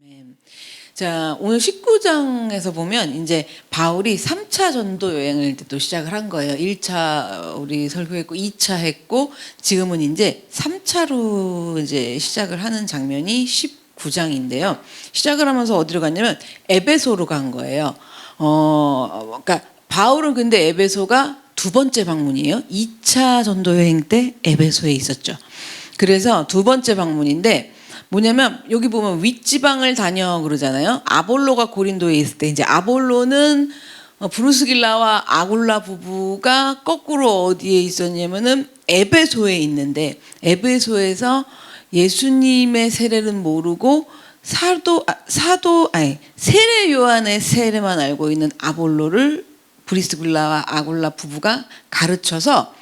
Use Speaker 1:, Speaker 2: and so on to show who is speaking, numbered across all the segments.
Speaker 1: 아멘. 자, 오늘 19장에서 보면 이제 바울이 3차 전도 여행을 또 시작을 한 거예요. 1차 우리 설교했고 2차 했고 지금은 이제 3차로 이제 시작을 하는 장면이 19장인데요. 시작을 하면서 어디로 갔냐면 에베소로 간 거예요. 그러니까 바울은 근데 에베소가 두 번째 방문이에요. 2차 전도 여행 때 에베소에 있었죠. 그래서 두 번째 방문인데 뭐냐면 여기 보면 윗지방을 다녀 그러잖아요. 아볼로가 고린도에 있을 때 이제 아볼로는 브루스길라와 아굴라 부부가 거꾸로 어디에 있었냐면은 에베소에 있는데 에베소에서 예수님의 세례는 모르고 세례 요한의 세례만 알고 있는 아볼로를 브리스길라와 아굴라 부부가 가르쳐서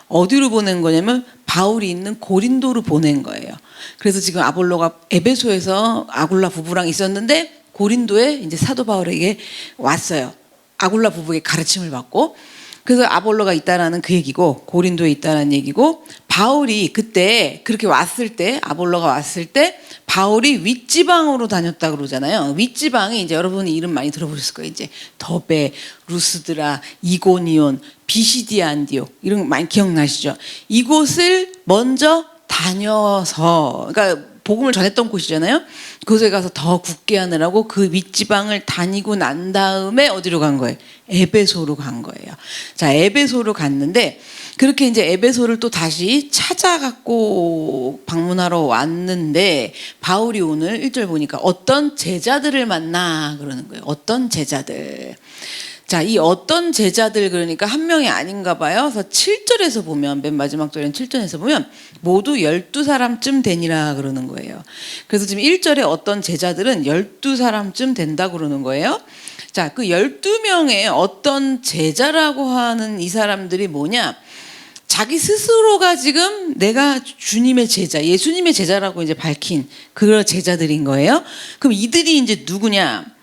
Speaker 1: 어디로 보낸 거냐면 바울이 있는 고린도로 보낸 거예요. 그래서 지금 아볼로가 에베소에서 아굴라 부부랑 있었는데 고린도에 이제 사도 바울에게 왔어요. 아굴라 부부에게 가르침을 받고. 그래서 아볼로가 있다라는 그 얘기고 고린도에 있다라는 얘기고 바울이 그때 그렇게 왔을 때 아볼로가 왔을 때 바울이 윗지방으로 다녔다 그러잖아요. 윗지방이 이제 여러분이 이름 많이 들어보셨을 거예요. 이제 더베, 루스드라, 이고니온, 비시디아 안디옥 이런 거 많이 기억나시죠? 이곳을 먼저 다녀서 그러니까 복음을 전했던 곳이잖아요. 그곳에 가서 더 굳게 하느라고 그 윗지방을 다니고 난 다음에 어디로 간 거예요? 에베소로 간 거예요. 자, 에베소로 갔는데 그렇게 이제 에베소를 또 다시 찾아갖고 방문하러 왔는데 바울이 오늘 1절 보니까 어떤 제자들을 만나 그러는 거예요. 어떤 제자들. 자, 이 어떤 제자들 그러니까 한 명이 아닌가 봐요. 그래서 7절에서 보면 맨 마지막 절인 7절에서 보면 모두 12사람쯤 되니라 그러는 거예요. 그래서 지금 1절에 어떤 제자들은 12사람쯤 된다 그러는 거예요. 자, 그 12명의 어떤 제자라고 하는 이 사람들이 뭐냐? 자기 스스로가 지금 내가 주님의 제자, 예수님의 제자라고 이제 밝힌 그런 제자들인 거예요. 그럼 이들이 이제 누구냐?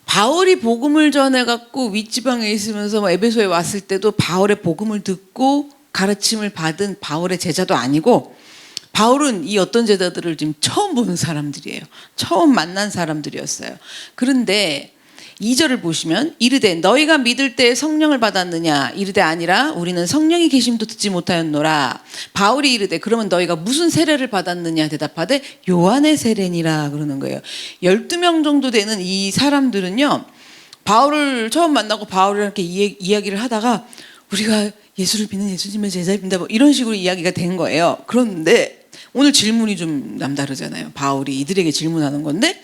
Speaker 1: 바울이 복음을 전해갖고 윗지방에 있으면서 에베소에 왔을 때도 바울의 복음을 듣고 가르침을 받은 바울의 제자도 아니고 바울은 이 어떤 제자들을 지금 처음 보는 사람들이에요. 처음 만난 사람들이었어요. 그런데 2절을 보시면 이르되 너희가 믿을 때 성령을 받았느냐 이르되 아니라 우리는 성령이 계심도 듣지 못하였노라. 바울이 이르되 그러면 너희가 무슨 세례를 받았느냐 대답하되 요한의 세례니라 그러는 거예요. 12명 정도 되는 이 사람들은요 바울을 처음 만나고 바울이랑 이렇게 이야기를 하다가 우리가 예수를 믿는 예수님의 제자입니다 뭐 이런 식으로 이야기가 된 거예요. 그런데 오늘 질문이 좀 남다르잖아요. 바울이 이들에게 질문하는 건데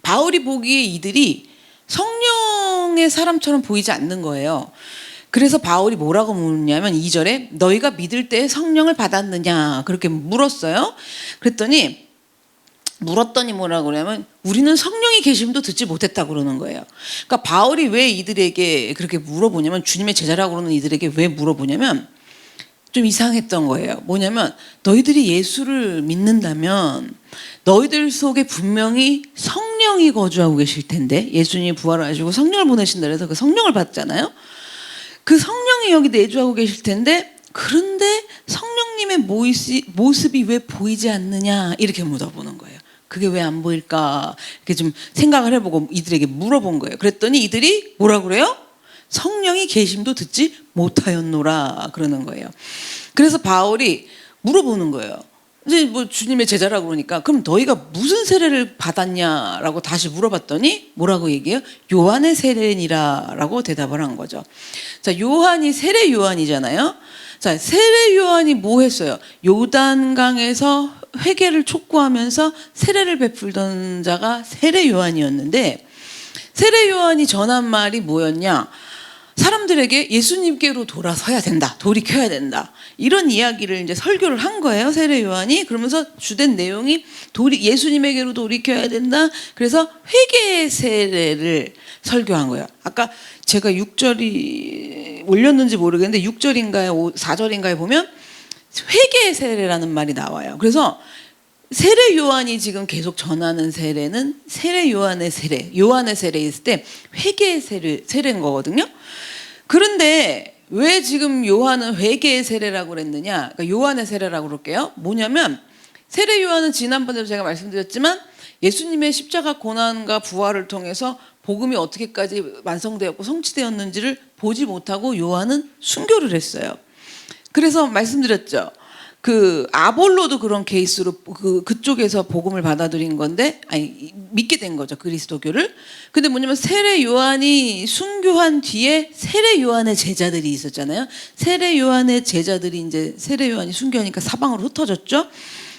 Speaker 1: 바울이 보기에 이들이 성령의 사람처럼 보이지 않는 거예요. 그래서 바울이 뭐라고 묻냐면 2절에 너희가 믿을 때 성령을 받았느냐 그렇게 물었어요. 물었더니 뭐라고 그러냐면 우리는 성령이 계심도 듣지 못했다 그러는 거예요. 그러니까 바울이 왜 이들에게 그렇게 물어보냐면 주님의 제자라고 그러는 이들에게 왜 물어보냐면 좀 이상했던 거예요. 뭐냐면 너희들이 예수를 믿는다면 너희들 속에 분명히 성령이 거주하고 계실 텐데 예수님이 부활하시고 성령을 보내신다 그래서 그 성령을 받잖아요. 그 성령이 여기 내주하고 계실 텐데 그런데 성령님의 모습이 왜 보이지 않느냐 이렇게 물어보는 거예요. 그게 왜 안 보일까 이렇게 좀 생각을 해보고 이들에게 물어본 거예요. 그랬더니 이들이 뭐라고 그래요? 성령이 계심도 듣지 못하였노라 그러는 거예요. 그래서 바울이 물어보는 거예요. 이제 뭐 주님의 제자라고 그러니까 그럼 너희가 무슨 세례를 받았냐라고 다시 물어봤더니 뭐라고 얘기해요? 요한의 세례니라라고 대답을 한 거죠. 자, 요한이 세례 요한이잖아요. 자, 세례 요한이 뭐 했어요? 요단강에서 회개를 촉구하면서 세례를 베풀던 자가 세례 요한이었는데 세례 요한이 전한 말이 뭐였냐? 사람들에게 예수님께로 돌아서야 된다. 돌이켜야 된다. 이런 이야기를 이제 설교를 한 거예요. 세례 요한이. 그러면서 주된 내용이 예수님에게로 돌이켜야 된다. 그래서 회개 세례를 설교한 거예요. 아까 제가 6절이 올렸는지 모르겠는데 6절인가요? 4절인가에 보면 회개 세례라는 말이 나와요. 그래서 세례 요한이 지금 계속 전하는 세례는 세례 요한의 세례, 요한의 세례 있을 때 회개 세례인 거거든요. 그런데 왜 지금 요한은 회개의 세례라고 그랬느냐? 그러니까 요한의 세례라고 그럴게요. 뭐냐면 세례 요한은 지난번에도 제가 말씀드렸지만 예수님의 십자가 고난과 부활을 통해서 복음이 어떻게까지 완성되었고 성취되었는지를 보지 못하고 요한은 순교를 했어요. 그래서 말씀드렸죠. 그 아볼로도 그런 케이스로 그쪽에서 복음을 받아들인 건데, 아니 믿게 된 거죠, 그리스도교를. 근데 뭐냐면 세례 요한이 순교한 뒤에 세례 요한의 제자들이 있었잖아요. 세례 요한의 제자들이 이제 세례 요한이 순교하니까 사방으로 흩어졌죠.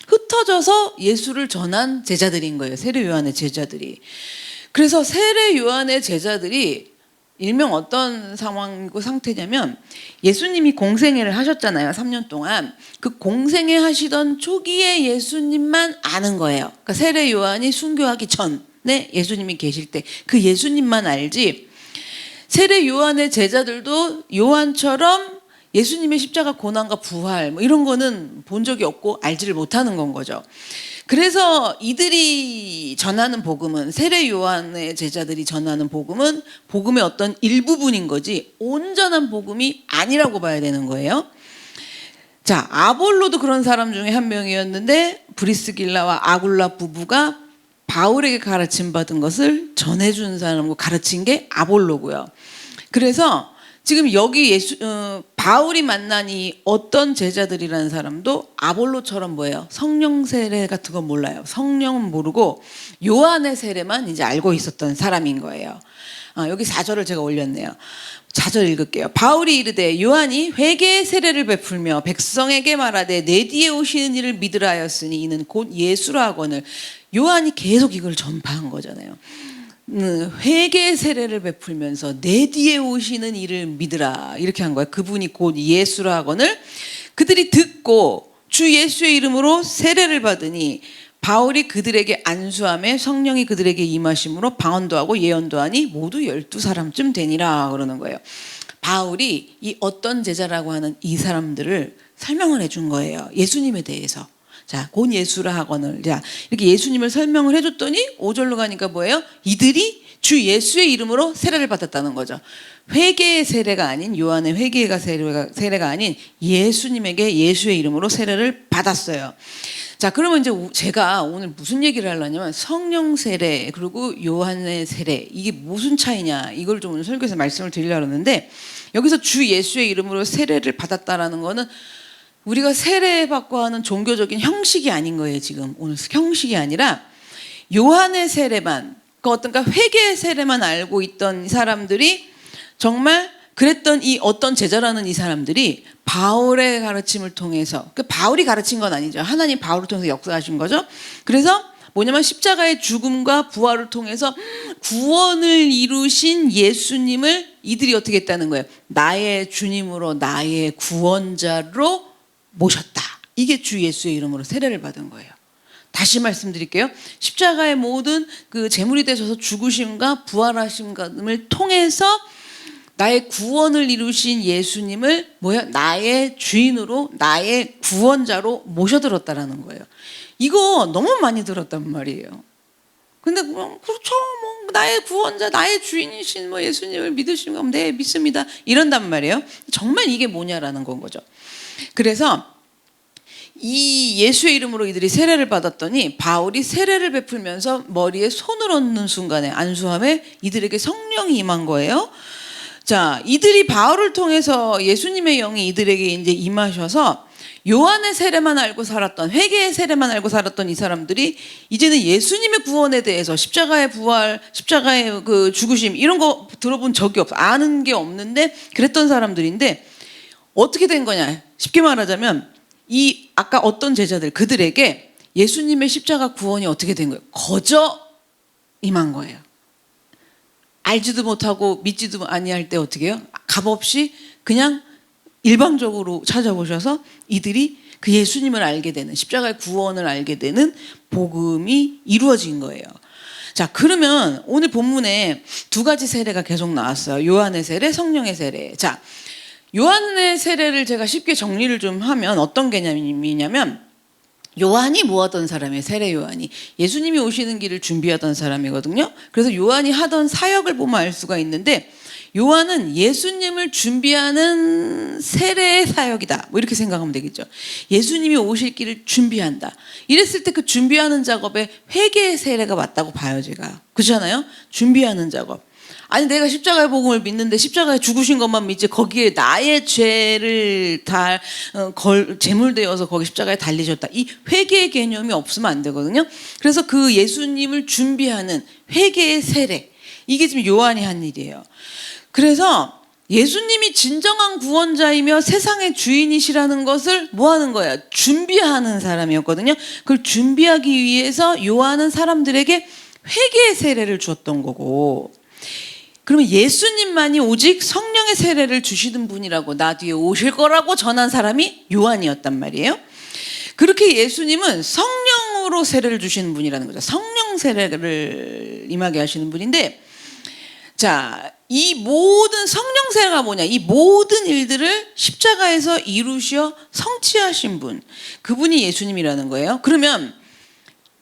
Speaker 1: 흩어져서 예수를 전한 제자들인 거예요, 세례 요한의 제자들이. 그래서 세례 요한의 제자들이 일명 어떤 상황이고 상태냐면, 예수님이 공생애를 하셨잖아요, 3년 동안. 그 공생애 하시던 초기에 예수님만 아는 거예요. 그러니까 세례 요한이 순교하기 전에 예수님이 계실 때 그 예수님만 알지, 세례 요한의 제자들도 요한처럼 예수님의 십자가 고난과 부활 뭐 이런 거는 본 적이 없고 알지를 못하는 건 거죠. 그래서 이들이 전하는 복음은, 세례 요한의 제자들이 전하는 복음은 복음의 어떤 일부분인 거지 온전한 복음이 아니라고 봐야 되는 거예요. 자, 아볼로도 그런 사람 중에 한 명이었는데, 브리스길라와 아굴라 부부가 바울에게 가르침 받은 것을 전해준 사람고 가르친 게 아볼로고요. 그래서 지금 여기 바울이 만난 이 어떤 제자들이라는 사람도 아볼로처럼 뭐예요? 성령 세례 같은 건 몰라요. 성령은 모르고 요한의 세례만 이제 알고 있었던 사람인 거예요. 여기 4절을 제가 올렸네요. 4절 읽을게요. 바울이 이르되 요한이 회개의 세례를 베풀며 백성에게 말하되 내 뒤에 오시는 이를 믿으라 하였으니 이는 곧 예수라 하거늘. 요한이 계속 이걸 전파한 거잖아요. 회개의 세례를 베풀면서 내 뒤에 오시는 이를 믿으라 이렇게 한 거예요. 그분이 곧 예수라 하거늘. 그들이 듣고 주 예수의 이름으로 세례를 받으니 바울이 그들에게 안수하며 성령이 그들에게 임하심으로 방언도 하고 예언도 하니 모두 12사람쯤 되니라 그러는 거예요. 바울이 이 어떤 제자라고 하는 이 사람들을 설명을 해준 거예요, 예수님에 대해서. 자, 곧 예수라 하거늘. 자, 이렇게 예수님을 설명을 해줬더니 5절로 가니까 뭐예요? 이들이 주 예수의 이름으로 세례를 받았다는 거죠. 회개의 세례가 아닌, 요한의 회개가 세례가 아닌 예수님에게 예수의 이름으로 세례를 받았어요. 자, 그러면 이제 제가 오늘 무슨 얘기를 하려냐면 성령 세례 그리고 요한의 세례, 이게 무슨 차이냐, 이걸 좀 오늘 설교에서 말씀을 드리려고 하는데, 여기서 주 예수의 이름으로 세례를 받았다라는 거는 우리가 세례받고 하는 종교적인 형식이 아닌 거예요. 지금 오늘 형식이 아니라 요한의 세례만, 그 어떤가 회개의 세례만 알고 있던 이 사람들이, 정말 그랬던 이 어떤 제자라는 이 사람들이 바울의 가르침을 통해서, 그 바울이 가르친 건 아니죠, 하나님 바울을 통해서 역사하신 거죠. 그래서 뭐냐면 십자가의 죽음과 부활을 통해서 구원을 이루신 예수님을 이들이 어떻게 했다는 거예요? 나의 주님으로, 나의 구원자로 모셨다. 이게 주 예수의 이름으로 세례를 받은 거예요. 다시 말씀드릴게요. 십자가의 모든 그 제물이 되셔서 죽으심과 부활하심을 통해서 나의 구원을 이루신 예수님을 나의 주인으로, 나의 구원자로 모셔들었다라는 거예요. 이거 너무 많이 들었단 말이에요. 근데 그렇죠, 나의 구원자, 나의 주인이신 예수님을 믿으시면 네, 믿습니다, 이런단 말이에요. 정말 이게 뭐냐라는 건 거죠. 그래서 이 예수의 이름으로 이들이 세례를 받았더니 바울이 세례를 베풀면서 머리에 손을 얹는 순간에 안수함에 이들에게 성령이 임한 거예요. 자, 이들이 바울을 통해서 예수님의 영이 이들에게 이제 임하셔서 요한의 세례만 알고 살았던, 회개의 세례만 알고 살았던 이 사람들이 이제는 예수님의 구원에 대해서, 십자가의 부활, 십자가의 그 죽으심 이런 거 들어본 적이 없어, 아는 게 없는데 그랬던 사람들인데 어떻게 된 거냐? 쉽게 말하자면 이 아까 어떤 제자들, 그들에게 예수님의 십자가 구원이 어떻게 된 거예요? 거저 임한 거예요. 알지도 못하고 믿지도 아니할 때 어떻게 해요? 값없이 그냥 일방적으로 찾아보셔서 이들이 그 예수님을 알게 되는, 십자가의 구원을 알게 되는 복음이 이루어진 거예요. 자, 그러면 오늘 본문에 두 가지 세례가 계속 나왔어요. 요한의 세례, 성령의 세례. 자, 요한의 세례를 제가 쉽게 정리를 좀 하면 어떤 개념이냐면, 요한이 뭐 하던 사람이에요? 세례 요한이 예수님이 오시는 길을 준비하던 사람이거든요. 그래서 요한이 하던 사역을 보면 알 수가 있는데, 요한은 예수님을 준비하는 세례의 사역이다. 뭐 이렇게 생각하면 되겠죠. 예수님이 오실 길을 준비한다. 이랬을 때 그 준비하는 작업에 회개의 세례가 맞다고 봐요, 제가. 그렇잖아요? 준비하는 작업. 아니 내가 십자가의 복음을 믿는데 십자가에 죽으신 것만 믿지 거기에 나의 죄를 다 제물되어서 거기 십자가에 달리셨다. 이 회개의 개념이 없으면 안 되거든요. 그래서 그 예수님을 준비하는 회개의 세례. 이게 지금 요한이 한 일이에요. 그래서 예수님이 진정한 구원자이며 세상의 주인이시라는 것을 뭐 하는 거야? 준비하는 사람이었거든요. 그걸 준비하기 위해서 요한은 사람들에게 회개의 세례를 주었던 거고, 그러면 예수님만이 오직 성령의 세례를 주시는 분이라고 나 뒤에 오실 거라고 전한 사람이 요한이었단 말이에요. 그렇게 예수님은 성령으로 세례를 주시는 분이라는 거죠. 성령 세례를 임하게 하시는 분인데, 자, 이 모든 성령 세례가 뭐냐? 이 모든 일들을 십자가에서 이루셔 성취하신 분, 그분이 예수님이라는 거예요. 그러면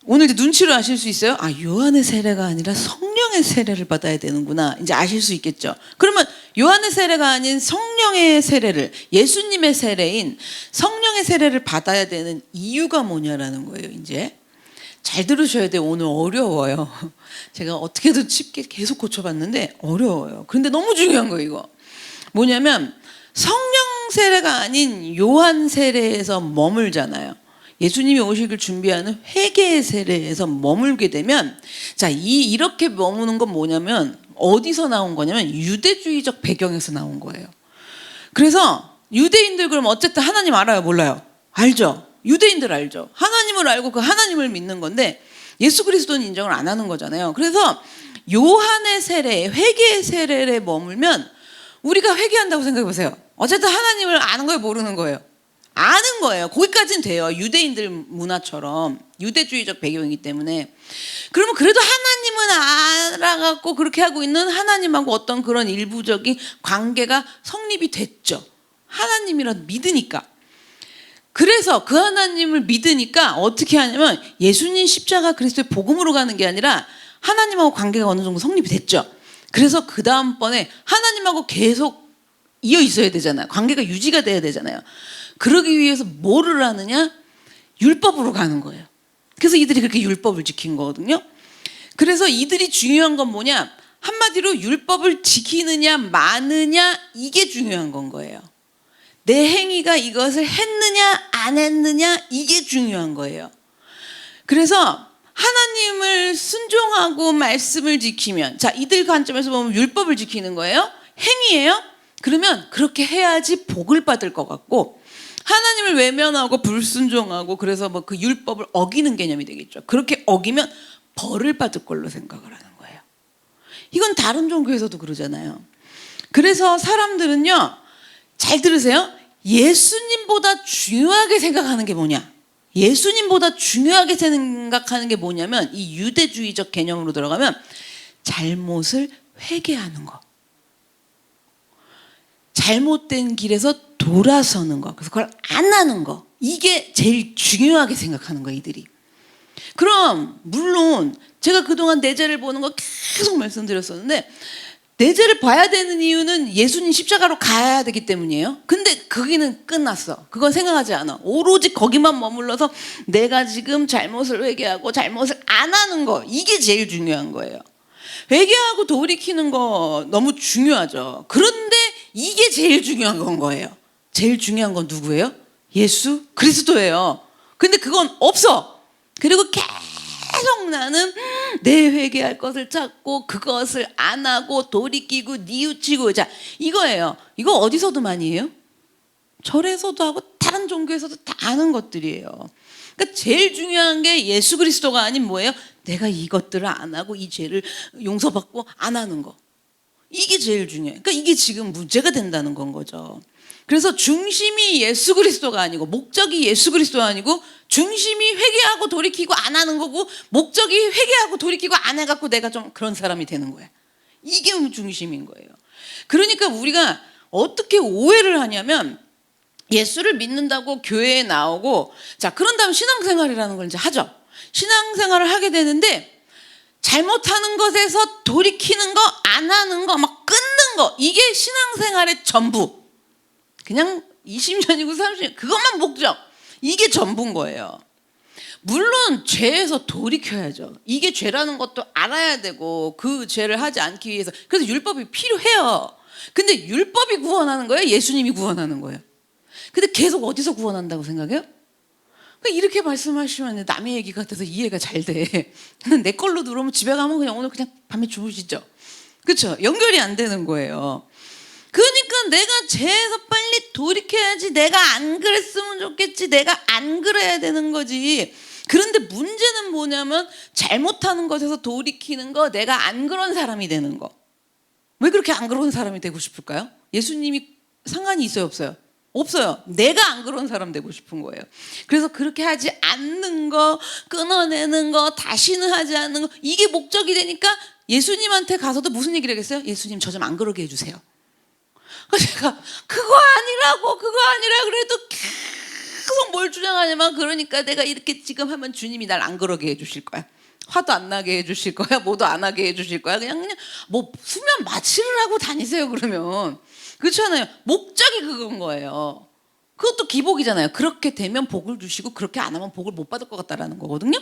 Speaker 1: 오늘 이제 눈치로 아실 수 있어요? 아, 요한의 세례가 아니라 성령의 세례를 받아야 되는구나. 이제 아실 수 있겠죠. 그러면 요한의 세례가 아닌 성령의 세례를, 예수님의 세례인 성령의 세례를 받아야 되는 이유가 뭐냐라는 거예요. 이제 잘 들으셔야 돼요. 오늘 어려워요. 제가 어떻게든 쉽게 계속 고쳐봤는데 어려워요. 그런데 너무 중요한 거예요. 이거 뭐냐면 성령 세례가 아닌 요한 세례에서 머물잖아요. 예수님이 오시길 준비하는 회개의 세례에서 머물게 되면, 자, 이렇게 머무는 건 뭐냐면 어디서 나온 거냐면 유대주의적 배경에서 나온 거예요. 그래서 유대인들 그럼 어쨌든 하나님 알아요, 몰라요? 알죠. 유대인들 알죠. 하나님을 알고 그 하나님을 믿는 건데 예수 그리스도는 인정을 안 하는 거잖아요. 그래서 요한의 세례, 회개의 세례에 머물면 우리가 회개한다고 생각해 보세요. 어쨌든 하나님을 아는 거예요, 모르는 거예요? 아는 거예요. 거기까지는 돼요. 유대인들 문화처럼 유대주의적 배경이기 때문에. 그러면 그래도 하나님은 알아갖고 그렇게 하고 있는 하나님하고 어떤 그런 일부적인 관계가 성립이 됐죠. 하나님이라도 믿으니까. 그래서 그 하나님을 믿으니까 어떻게 하냐면 예수님 십자가 그리스도의 복음으로 가는 게 아니라 하나님하고 관계가 어느 정도 성립이 됐죠. 그래서 그 다음번에 하나님하고 계속 이어 있어야 되잖아요. 관계가 유지가 돼야 되잖아요. 그러기 위해서 뭐를 하느냐? 율법으로 가는 거예요. 그래서 이들이 그렇게 율법을 지킨 거거든요. 그래서 이들이 중요한 건 뭐냐? 한마디로 율법을 지키느냐 마느냐, 이게 중요한 건 거예요. 내 행위가 이것을 했느냐 안 했느냐, 이게 중요한 거예요. 그래서 하나님을 순종하고 말씀을 지키면, 자, 이들 관점에서 보면 율법을 지키는 거예요. 행위예요. 그러면 그렇게 해야지 복을 받을 것 같고, 하나님을 외면하고 불순종하고 그래서 뭐 그 율법을 어기는 개념이 되겠죠. 그렇게 어기면 벌을 받을 걸로 생각을 하는 거예요. 이건 다른 종교에서도 그러잖아요. 그래서 사람들은요, 잘 들으세요. 예수님보다 중요하게 생각하는 게 뭐냐? 예수님보다 중요하게 생각하는 게 뭐냐면, 이 유대주의적 개념으로 들어가면 잘못을 회개하는 거, 잘못된 길에서 돌아서는 거, 그래서 그걸 안 하는 거, 이게 제일 중요하게 생각하는 거예요, 이들이. 그럼 물론 제가 그동안 내 죄를 보는 거 계속 말씀드렸었는데, 내 죄를 봐야 되는 이유는 예수님 십자가로 가야 되기 때문이에요. 근데 거기는 끝났어. 그건 생각하지 않아. 오로지 거기만 머물러서 내가 지금 잘못을 회개하고 잘못을 안 하는 거, 이게 제일 중요한 거예요. 회개하고 돌이키는 거 너무 중요하죠. 그런데 이게 제일 중요한 건 거예요. 제일 중요한 건 누구예요? 예수 그리스도예요. 근데 그건 없어. 그리고 계속 나는 내 회개할 것을 찾고 그것을 안 하고 돌이키고 뉘우치고, 자, 이거예요. 이거 어디서도 많이 해요? 절에서도 하고 다른 종교에서도 다 하는 것들이에요. 그러니까 제일 중요한 게 예수 그리스도가 아닌 뭐예요? 내가 이것들을 안 하고 이 죄를 용서받고 안 하는 거, 이게 제일 중요해요. 그러니까 이게 지금 문제가 된다는 건 거죠. 그래서 중심이 예수 그리스도가 아니고, 목적이 예수 그리스도가 아니고, 중심이 회개하고 돌이키고 안 하는 거고, 목적이 회개하고 돌이키고 안 해갖고 내가 좀 그런 사람이 되는 거야. 이게 중심인 거예요. 그러니까 우리가 어떻게 오해를 하냐면, 예수를 믿는다고 교회에 나오고, 자, 그런 다음 신앙생활이라는 걸 이제 하죠. 신앙생활을 하게 되는데 잘못하는 것에서 돌이키는 거, 안 하는 거, 막 끊는 하는 거, 이게 신앙생활의 전부. 그냥 20년이고 30년 그것만 목적, 이게 전부인 거예요. 물론 죄에서 돌이켜야죠. 이게 죄라는 것도 알아야 되고 그 죄를 하지 않기 위해서, 그래서 율법이 필요해요. 근데 율법이 구원하는 거예요? 예수님이 구원하는 거예요? 근데 계속 어디서 구원한다고 생각해요? 이렇게 말씀하시면 남의 얘기 같아서 이해가 잘 돼. 내 걸로 들어오면 집에 가면 그냥 오늘 그냥 밤에 주무시죠. 그렇죠? 연결이 안 되는 거예요. 그러니까 내가 죄에서 빨리 돌이켜야지. 내가 안 그랬으면 좋겠지. 내가 안 그래야 되는 거지. 그런데 문제는 뭐냐면 잘못하는 것에서 돌이키는 거, 내가 안 그런 사람이 되는 거. 왜 그렇게 안 그런 사람이 되고 싶을까요? 예수님이 상관이 있어요, 없어요? 없어요. 내가 안 그런 사람 되고 싶은 거예요. 그래서 그렇게 하지 않는 거, 끊어내는 거, 다시는 하지 않는 거, 이게 목적이 되니까 예수님한테 가서도 무슨 얘기를 하겠어요? 예수님, 저 좀 안 그러게 해주세요. 제가 그거 아니라 그래도 계속 뭘 주장하냐면, 그러니까 내가 이렇게 지금 하면 주님이 날 안 그러게 해주실 거야. 화도 안 나게 해주실 거야. 뭐도 안 하게 해주실 거야. 그냥 뭐 수면 마취를 하고 다니세요, 그러면. 그렇잖아요. 목적이 그건 거예요. 그것도 기복이잖아요. 그렇게 되면 복을 주시고 그렇게 안 하면 복을 못 받을 것 같다라는 거거든요.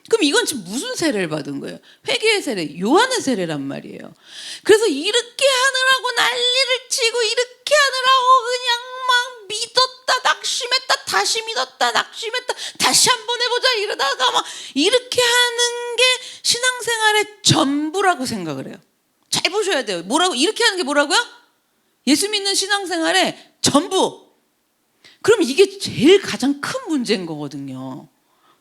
Speaker 1: 그럼 이건 지금 무슨 세례를 받은 거예요? 회개의 세례, 요한의 세례란 말이에요. 그래서 이렇게 하느라고 난리를 치고, 이렇게 하느라고 그냥 막 믿었다 낙심했다, 다시 믿었다 낙심했다, 다시 한번 해보자 이러다가 막 이렇게 하는 게 신앙생활의 전부라고 생각을 해요. 잘 보셔야 돼요. 뭐라고? 이렇게 하는 게 뭐라고요? 예수 믿는 신앙생활의 전부. 그럼 이게 제일 가장 큰 문제인 거거든요.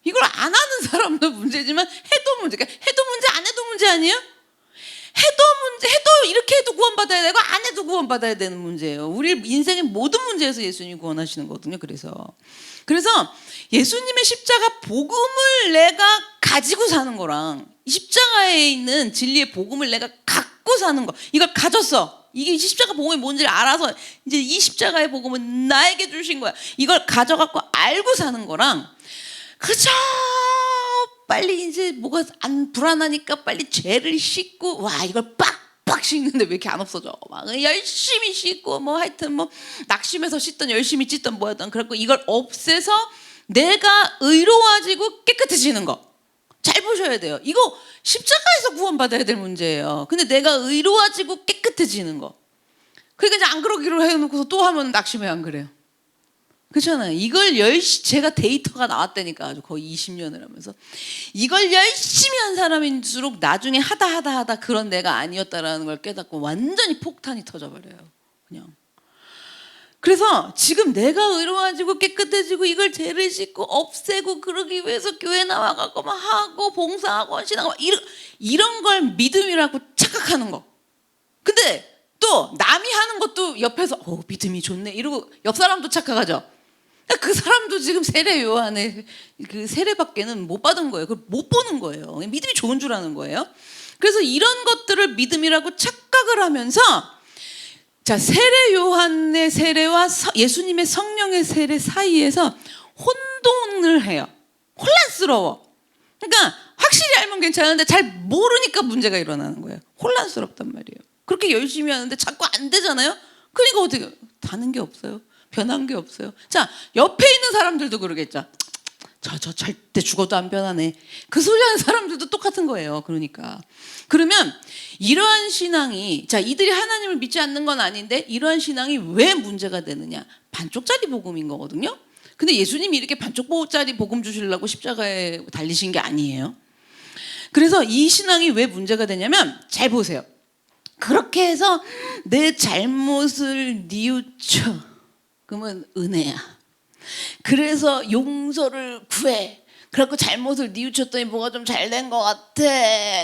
Speaker 1: 이걸 안 하는 사람도 문제지만 해도 문제. 그러니까 해도 문제, 안 해도 문제 아니에요? 해도 문제, 해도 이렇게 해도 구원받아야 되고 안 해도 구원받아야 되는 문제예요. 우리 인생의 모든 문제에서 예수님이 구원하시는 거거든요. 그래서 예수님의 십자가 복음을 내가 가지고 사는 거랑 이 십자가에 있는 진리의 복음을 내가 갖고 사는 거, 이걸 가졌어. 이게 십자가 복음이 뭔지를 알아서 이제 이 십자가의 복음은 나에게 주신 거야. 이걸 가져갖고 알고 사는 거랑, 그저 빨리 이제 뭐가 안 불안하니까 빨리 죄를 씻고, 와 이걸 빡빡 씻는데 왜 이렇게 안 없어져? 막 열심히 씻고 뭐 하여튼 뭐 낙심해서 씻던 열심히 찢던 뭐였던, 그래갖고 이걸 없애서 내가 의로워지고 깨끗해지는 거. 잘 보셔야 돼요. 이거 십자가에서 구원받아야 될 문제예요. 근데 내가 의로워지고 깨끗해지는 거. 그러니까 이제 안 그러기로 해놓고서 또 하면 낙심해, 안 그래요? 그렇잖아요. 이걸 제가 데이터가 나왔다니까, 아주 거의 20년을 하면서 이걸 열심히 한 사람일수록 나중에 하다 그런 내가 아니었다라는 걸 깨닫고 완전히 폭탄이 터져버려요. 그냥. 그래서 지금 내가 의로워지고 깨끗해지고 이걸 죄를 씻고 없애고 그러기 위해서 교회 나와갖고 막 하고 봉사하고 신앙하고 이런 걸 믿음이라고 착각하는 거. 근데 또 남이 하는 것도 옆에서 믿음이 좋네 이러고 옆 사람도 착각하죠. 그 사람도 지금 세례 요한의 그 세례밖에는 못 받은 거예요. 그걸 못 보는 거예요. 믿음이 좋은 줄 아는 거예요. 그래서 이런 것들을 믿음이라고 착각을 하면서, 자, 세례 요한의 세례와 예수님의 성령의 세례 사이에서 혼돈을 해요. 혼란스러워. 그러니까 확실히 알면 괜찮은데 잘 모르니까 문제가 일어나는 거예요. 혼란스럽단 말이에요. 그렇게 열심히 하는데 자꾸 안 되잖아요. 그러니까 어떻게 다는 게 없어요. 변한 게 없어요. 자, 옆에 있는 사람들도 그러겠죠. 저 절대 죽어도 안 변하네. 그 소리 하는 사람들도 똑같은 거예요. 그러면 이러한 신앙이, 자, 이들이 하나님을 믿지 않는 건 아닌데 이러한 신앙이 왜 문제가 되느냐? 반쪽짜리 복음인 거거든요. 근데 예수님이 이렇게 반쪽짜리 복음 주시려고 십자가에 달리신 게 아니에요. 그래서 이 신앙이 왜 문제가 되냐면, 잘 보세요. 그렇게 해서 내 잘못을 뉘우쳐. 그러면 은혜야. 그래서 용서를 구해. 그래갖고 잘못을 뉘우쳤더니 뭐가 좀 잘 된 것 같아.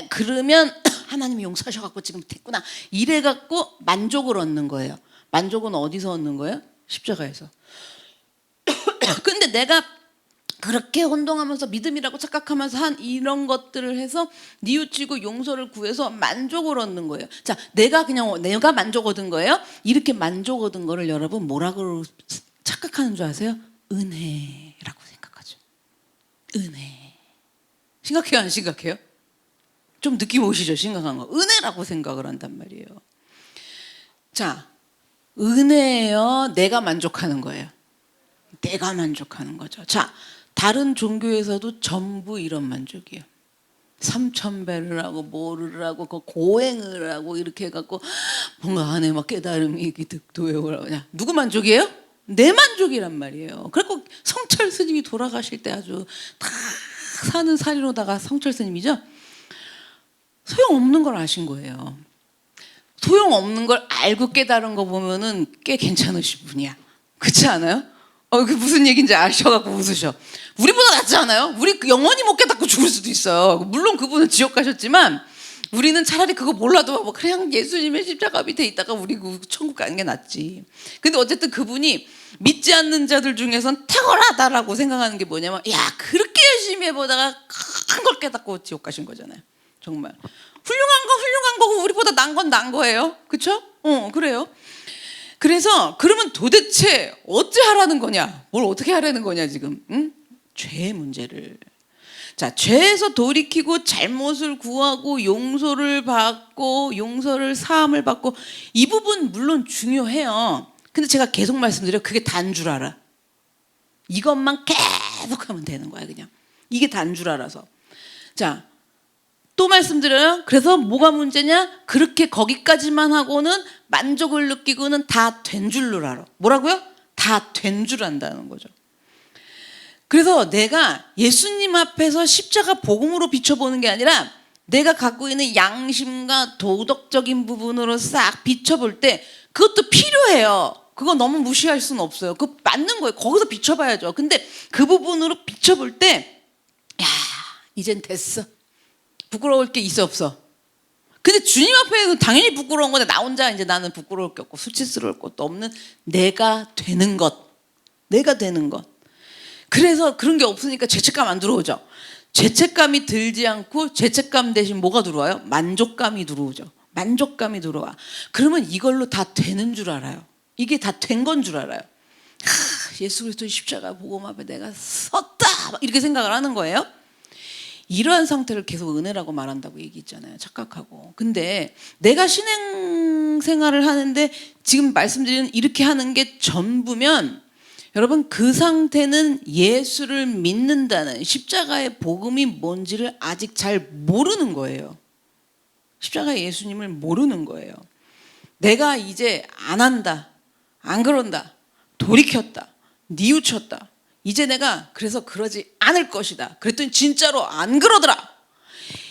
Speaker 1: 그러면 하나님이 용서하셔갖고 지금 됐구나. 이래갖고 만족을 얻는 거예요. 만족은 어디서 얻는 거예요? 십자가에서. 근데 내가 그렇게 혼동하면서 믿음이라고 착각하면서 한 이런 것들을 해서 뉘우치고 용서를 구해서 만족을 얻는 거예요. 자, 내가 만족 얻은 거예요? 이렇게 만족 얻은 거를 여러분 뭐라고 착각하는 줄 아세요? 은혜라고 생각하죠. 은혜. 심각해요, 안 심각해요? 좀 느낌 오시죠? 심각한 거. 은혜라고 생각을 한단 말이에요. 자, 은혜예요. 내가 만족하는 거예요. 내가 만족하는 거죠. 자, 다른 종교에서도 전부 이런 만족이에요. 3000배를 하고 뭐를 하고 그 고행을 하고 이렇게 해갖고 뭔가 안에 막 깨달음이 기득도에 올라오냐. 누구 만족이에요? 내 만족이란 말이에요. 그래갖고 성철 스님이 돌아가실 때 아주 다 사는 살이로다가 성철 스님이죠. 소용없는 걸 아신 거예요. 소용없는 걸 알고 깨달은 거 보면은 꽤 괜찮으신 분이야. 그렇지 않아요? 그 무슨 얘기인지 아셔갖고 웃으셔. 우리보다 낫지 않아요? 우리 영원히 못 깨닫고 죽을 수도 있어요. 물론 그분은 지옥 가셨지만 우리는 차라리 그거 몰라도 뭐 그냥 예수님의 십자가 밑에 있다가 우리 천국 가는 게 낫지. 근데 어쨌든 그분이 믿지 않는 자들 중에선 탁월하다라고 생각하는 게 뭐냐면, 야, 그렇게 열심히 해보다가 큰 걸 깨닫고 지옥 가신 거잖아요. 정말 훌륭한 거고 우리보다 난 건 난 거예요. 그쵸? 그래요. 그래서 그러면 도대체 어찌 하라는 거냐? 뭘 어떻게 하라는 거냐 지금? 응? 죄의 문제를. 자, 죄에서 돌이키고 잘못을 구하고 용서를 받고 용서를 사함을 받고 이 부분 물론 중요해요. 근데 제가 계속 말씀드려요. 그게 단 줄 알아. 이것만 계속하면 되는 거야 그냥. 이게 단 줄 알아서. 자, 또 말씀드려요. 그래서 뭐가 문제냐? 그렇게 거기까지만 하고는 만족을 느끼고는 다 된 줄로 알아. 뭐라고요? 다 된 줄 안다는 거죠. 그래서 내가 예수님 앞에서 십자가 복음으로 비춰보는 게 아니라 내가 갖고 있는 양심과 도덕적인 부분으로 싹 비춰볼 때 그것도 필요해요. 그거 너무 무시할 수는 없어요. 그거 맞는 거예요. 거기서 비춰봐야죠. 근데 그 부분으로 비춰볼 때, 야, 이젠 됐어. 부끄러울 게 있어 없어? 근데 주님 앞에 당연히 부끄러운 건데 나 혼자 이제 나는 부끄러울 게 없고 수치스러울 것도 없는 내가 되는 것. 내가 되는 것. 그래서 그런 게 없으니까 죄책감 안 들어오죠. 죄책감이 들지 않고 죄책감 대신 뭐가 들어와요? 만족감이 들어오죠. 만족감이 들어와. 그러면 이걸로 다 되는 줄 알아요. 이게 다 된 건 줄 알아요. 예수 그리스도의 십자가 복음 앞에 내가 섰다 이렇게 생각을 하는 거예요. 이러한 상태를 계속 은혜라고 말한다고 얘기했잖아요. 착각하고. 근데 내가 신앙생활을 하는데 지금 말씀드리는 이렇게 하는 게 전부면 여러분 그 상태는 예수를 믿는다는 십자가의 복음이 뭔지를 아직 잘 모르는 거예요. 십자가의 예수님을 모르는 거예요. 내가 이제 안 한다, 안 그런다, 돌이켰다, 뉘우쳤다. 이제 내가 그래서 그러지 않을 것이다. 그랬더니 진짜로 안 그러더라.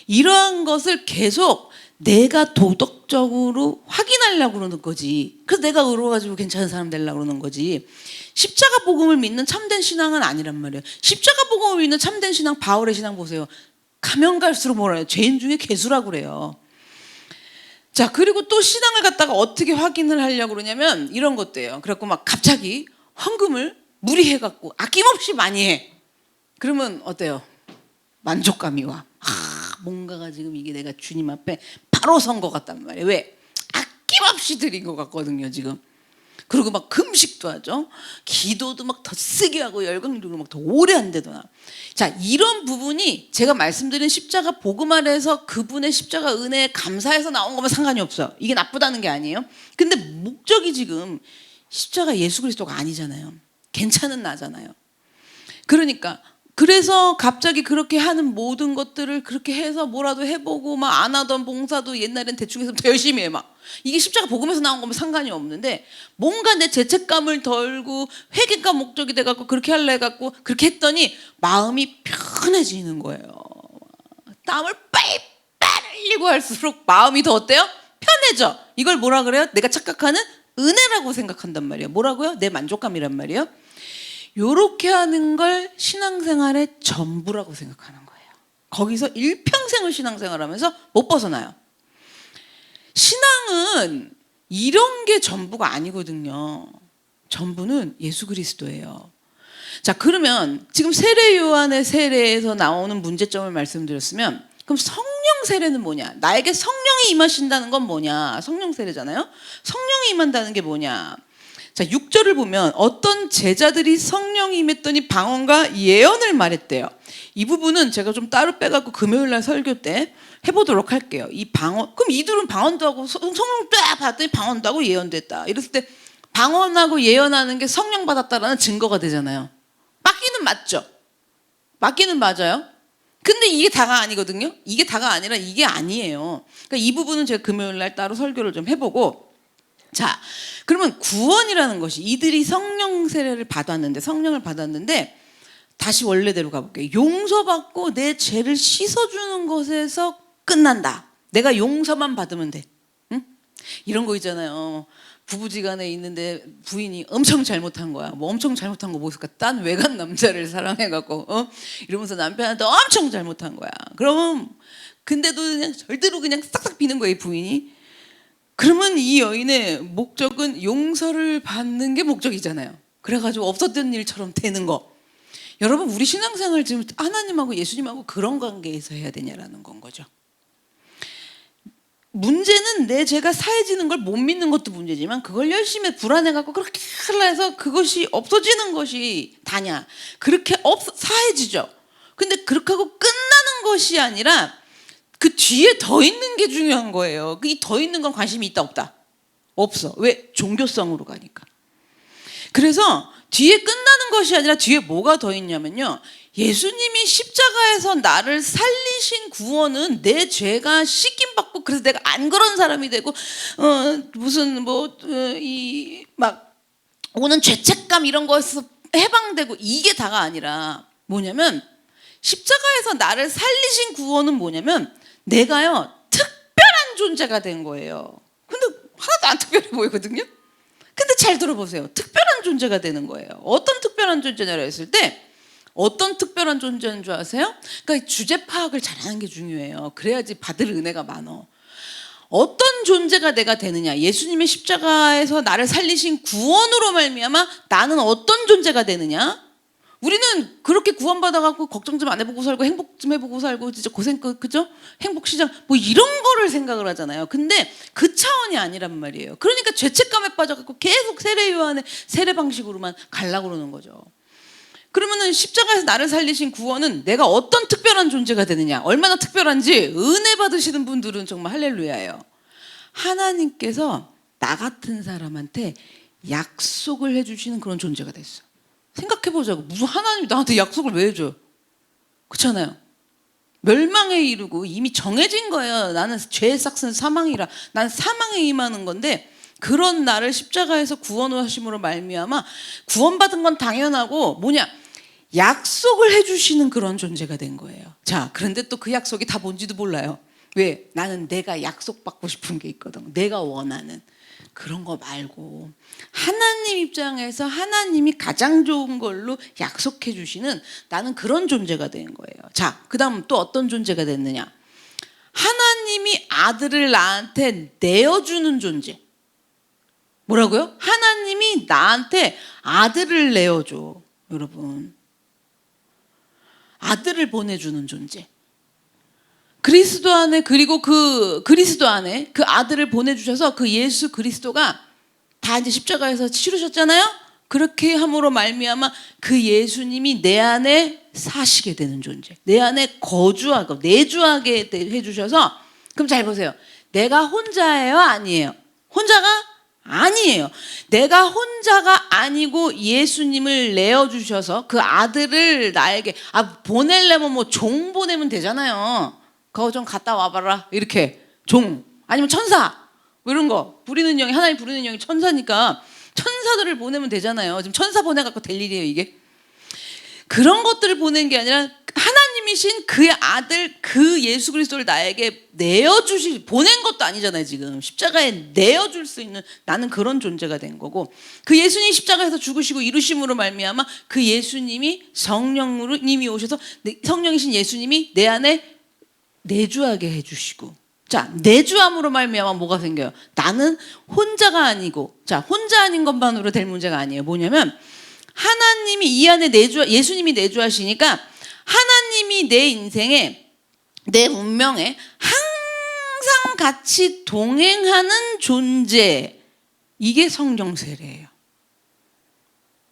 Speaker 1: 이러한 것을 계속 내가 도덕적으로 확인하려고 그러는 거지. 그래서 내가 의로워가지고 괜찮은 사람 되려고 그러는 거지. 십자가 복음을 믿는 참된 신앙은 아니란 말이에요. 십자가 복음을 믿는 참된 신앙, 바울의 신앙 보세요. 가면 갈수록 뭐라 해요? 죄인 중에 괴수라고 그래요. 자, 그리고 또 신앙을 갖다가 어떻게 확인을 하려고 그러냐면 이런 것도예요. 그래갖고 막 갑자기 헌금을 무리해갖고 아낌없이 많이 해. 그러면 어때요? 만족감이 와. 뭔가가 지금 이게 내가 주님 앞에 바로 선 것 같단 말이에요. 왜? 아낌없이 드린 것 같거든요 지금. 그리고 막 금식도 하죠. 기도도 막 더 세게 하고 열광적으로 막 더 오래 한대도나. 자, 이런 부분이 제가 말씀드린 십자가 복음 아래에서 그분의 십자가 은혜에 감사해서 나온 거면 상관이 없어요. 이게 나쁘다는 게 아니에요. 근데 목적이 지금 십자가 예수 그리스도가 아니잖아요. 괜찮은 나잖아요. 그러니까 그래서 갑자기 그렇게 하는 모든 것들을 그렇게 해서 뭐라도 해보고 막 안 하던 봉사도 옛날엔 대충 해서 더 열심히 해 막. 이게 십자가 복음에서 나온 거면 상관이 없는데 뭔가 내 죄책감을 덜고 회개가 목적이 돼갖고 그렇게 하려 해갖고 그렇게 했더니 마음이 편해지는 거예요. 땀을 빨리 흘리고 할수록 마음이 더 어때요? 편해져. 이걸 뭐라 그래요? 내가 착각하는 은혜라고 생각한단 말이에요. 뭐라고요? 내 만족감이란 말이에요. 요렇게 하는 걸 신앙생활의 전부라고 생각하는 거예요. 거기서 일평생을 신앙생활하면서 못 벗어나요. 신앙은 이런 게 전부가 아니거든요. 전부는 예수 그리스도예요. 자, 그러면 지금 세례 요한의 세례에서 나오는 문제점을 말씀드렸으면 그럼 성령 세례는 뭐냐? 나에게 성령이 임하신다는 건 뭐냐? 성령 세례잖아요. 성령이 임한다는 게 뭐냐? 자, 6절을 보면 어떤 제자들이 성령이 임했더니 방언과 예언을 말했대요. 이 부분은 제가 좀 따로 빼갖고 금요일 날 설교 때 해보도록 할게요. 이 방언, 그럼 이들은 방언도 하고 성령 딱 받았더니 방언도 하고 예언도 했다. 이랬을 때 방언하고 예언하는 게 성령 받았다라는 증거가 되잖아요. 맞기는 맞죠? 맞기는 맞아요. 근데 이게 다가 아니거든요. 이게 다가 아니라 이게 아니에요. 그러니까 이 부분은 제가 금요일 날 따로 설교를 좀 해보고, 자, 그러면 구원이라는 것이 이들이 성령 세례를 받았는데, 성령을 받았는데, 다시 원래대로 가볼게요. 용서받고 내 죄를 씻어주는 것에서 끝난다. 내가 용서만 받으면 돼. 응? 이런 거 있잖아요. 부부지간에 있는데 부인이 엄청 잘못한 거야. 뭐 엄청 잘못한 거 뭐 있을까? 딴 외간 남자를 사랑해갖고 이러면서 남편한테 엄청 잘못한 거야. 그러면 근데도 그냥 절대로 그냥 싹싹 비는 거예요, 부인이. 그러면 이 여인의 목적은 용서를 받는 게 목적이잖아요. 그래가지고 없었던 일처럼 되는 거. 여러분, 우리 신앙생활 지금 하나님하고 예수님하고 그런 관계에서 해야 되냐라는 건 거죠. 문제는 내 죄가 사해지는 걸 못 믿는 것도 문제지만, 그걸 열심히 불안해갖고 그렇게 하려 해서 그것이 없어지는 것이 다냐. 그렇게 사해지죠. 근데 그렇게 하고 끝나는 것이 아니라 그 뒤에 더 있는 게 중요한 거예요. 이 더 있는 건 관심이 있다 없다? 없어. 왜? 종교성으로 가니까. 그래서 뒤에 끝나는 것이 아니라 뒤에 뭐가 더 있냐면요, 예수님이 십자가에서 나를 살리신 구원은 내 죄가 씻김 받고, 그래서 내가 안 그런 사람이 되고 무슨 이 막 오는 죄책감 이런 거에서 해방되고, 이게 다가 아니라 뭐냐면, 십자가에서 나를 살리신 구원은 뭐냐면 내가요 특별한 존재가 된 거예요. 근데 하나도 안 특별해 보이거든요. 근데 잘 들어보세요. 특별한 존재가 되는 거예요. 어떤 특별한 존재냐고 했을 때, 어떤 특별한 존재인 줄 아세요? 그러니까 주제 파악을 잘하는 게 중요해요. 그래야지 받을 은혜가 많어. 어떤 존재가 내가 되느냐. 예수님의 십자가에서 나를 살리신 구원으로 말미암아 나는 어떤 존재가 되느냐. 우리는 그렇게 구원받아갖고 걱정 좀 안 해보고 살고 행복 좀 해보고 살고 진짜 고생 그죠? 행복시장 뭐 이런 거를 생각을 하잖아요. 근데 그 차원이 아니란 말이에요. 그러니까 죄책감에 빠져갖고 계속 세례 요한의 세례 방식으로만 가려고 그러는 거죠. 그러면은 십자가에서 나를 살리신 구원은 내가 어떤 특별한 존재가 되느냐. 얼마나 특별한지 은혜 받으시는 분들은 정말 할렐루야예요. 하나님께서 나 같은 사람한테 약속을 해주시는 그런 존재가 됐어. 생각해보자고. 무슨 하나님이 나한테 약속을 왜 해줘요? 그렇잖아요. 멸망에 이르고 이미 정해진 거예요. 나는 죄의 삭은 사망이라. 난 사망에 임하는 건데, 그런 나를 십자가에서 구원하심으로 말미암아 구원받은 건 당연하고 뭐냐? 약속을 해주시는 그런 존재가 된 거예요. 자, 그런데 또 그 약속이 다 뭔지도 몰라요. 왜? 나는 내가 약속받고 싶은 게 있거든. 내가 원하는. 그런 거 말고 하나님 입장에서 하나님이 가장 좋은 걸로 약속해 주시는, 나는 그런 존재가 된 거예요. 자, 그 다음 또 어떤 존재가 됐느냐. 하나님이 아들을 나한테 내어주는 존재. 뭐라고요? 하나님이 나한테 아들을 내어줘. 여러분, 아들을 보내주는 존재. 그리스도 안에, 그리고 그 그리스도 안에 그 아들을 보내주셔서 그 예수 그리스도가 다 이제 십자가에서 치르셨잖아요. 그렇게 함으로 말미암아 그 예수님이 내 안에 사시게 되는 존재, 내 안에 거주하고 내주하게 해주셔서, 그럼 잘 보세요. 내가 혼자예요? 아니에요? 혼자가 아니에요. 내가 혼자가 아니고 예수님을 내어주셔서 그 아들을 나에게, 보내려면 뭐 종 보내면 되잖아요. 그거 좀 갔다 와봐라, 이렇게 종, 아니면 천사 뭐 이런 거 부리는 영이, 하나님 부리는 영이 천사니까 천사들을 보내면 되잖아요. 지금 천사 보내갖고 될 일이에요 이게? 그런 것들을 보낸 게 아니라 하나님이신 그의 아들 그 예수 그리스도를 나에게 보낸 것도 아니잖아요. 지금 십자가에 내어줄 수 있는, 나는 그런 존재가 된 거고, 그 예수님이 십자가에서 죽으시고 이루심으로 말미암아 그 예수님이 성령님이 오셔서 성령이신 예수님이 내 안에 내주하게 해주시고, 자, 내주함으로 말미암아 뭐가 생겨요? 나는 혼자가 아니고, 자, 혼자 아닌 것만으로 될 문제가 아니에요. 뭐냐면 하나님이 이 안에 예수님이 내주하시니까 하나님이 내 인생에, 내 운명에 항상 같이 동행하는 존재, 이게 성령 세례예요.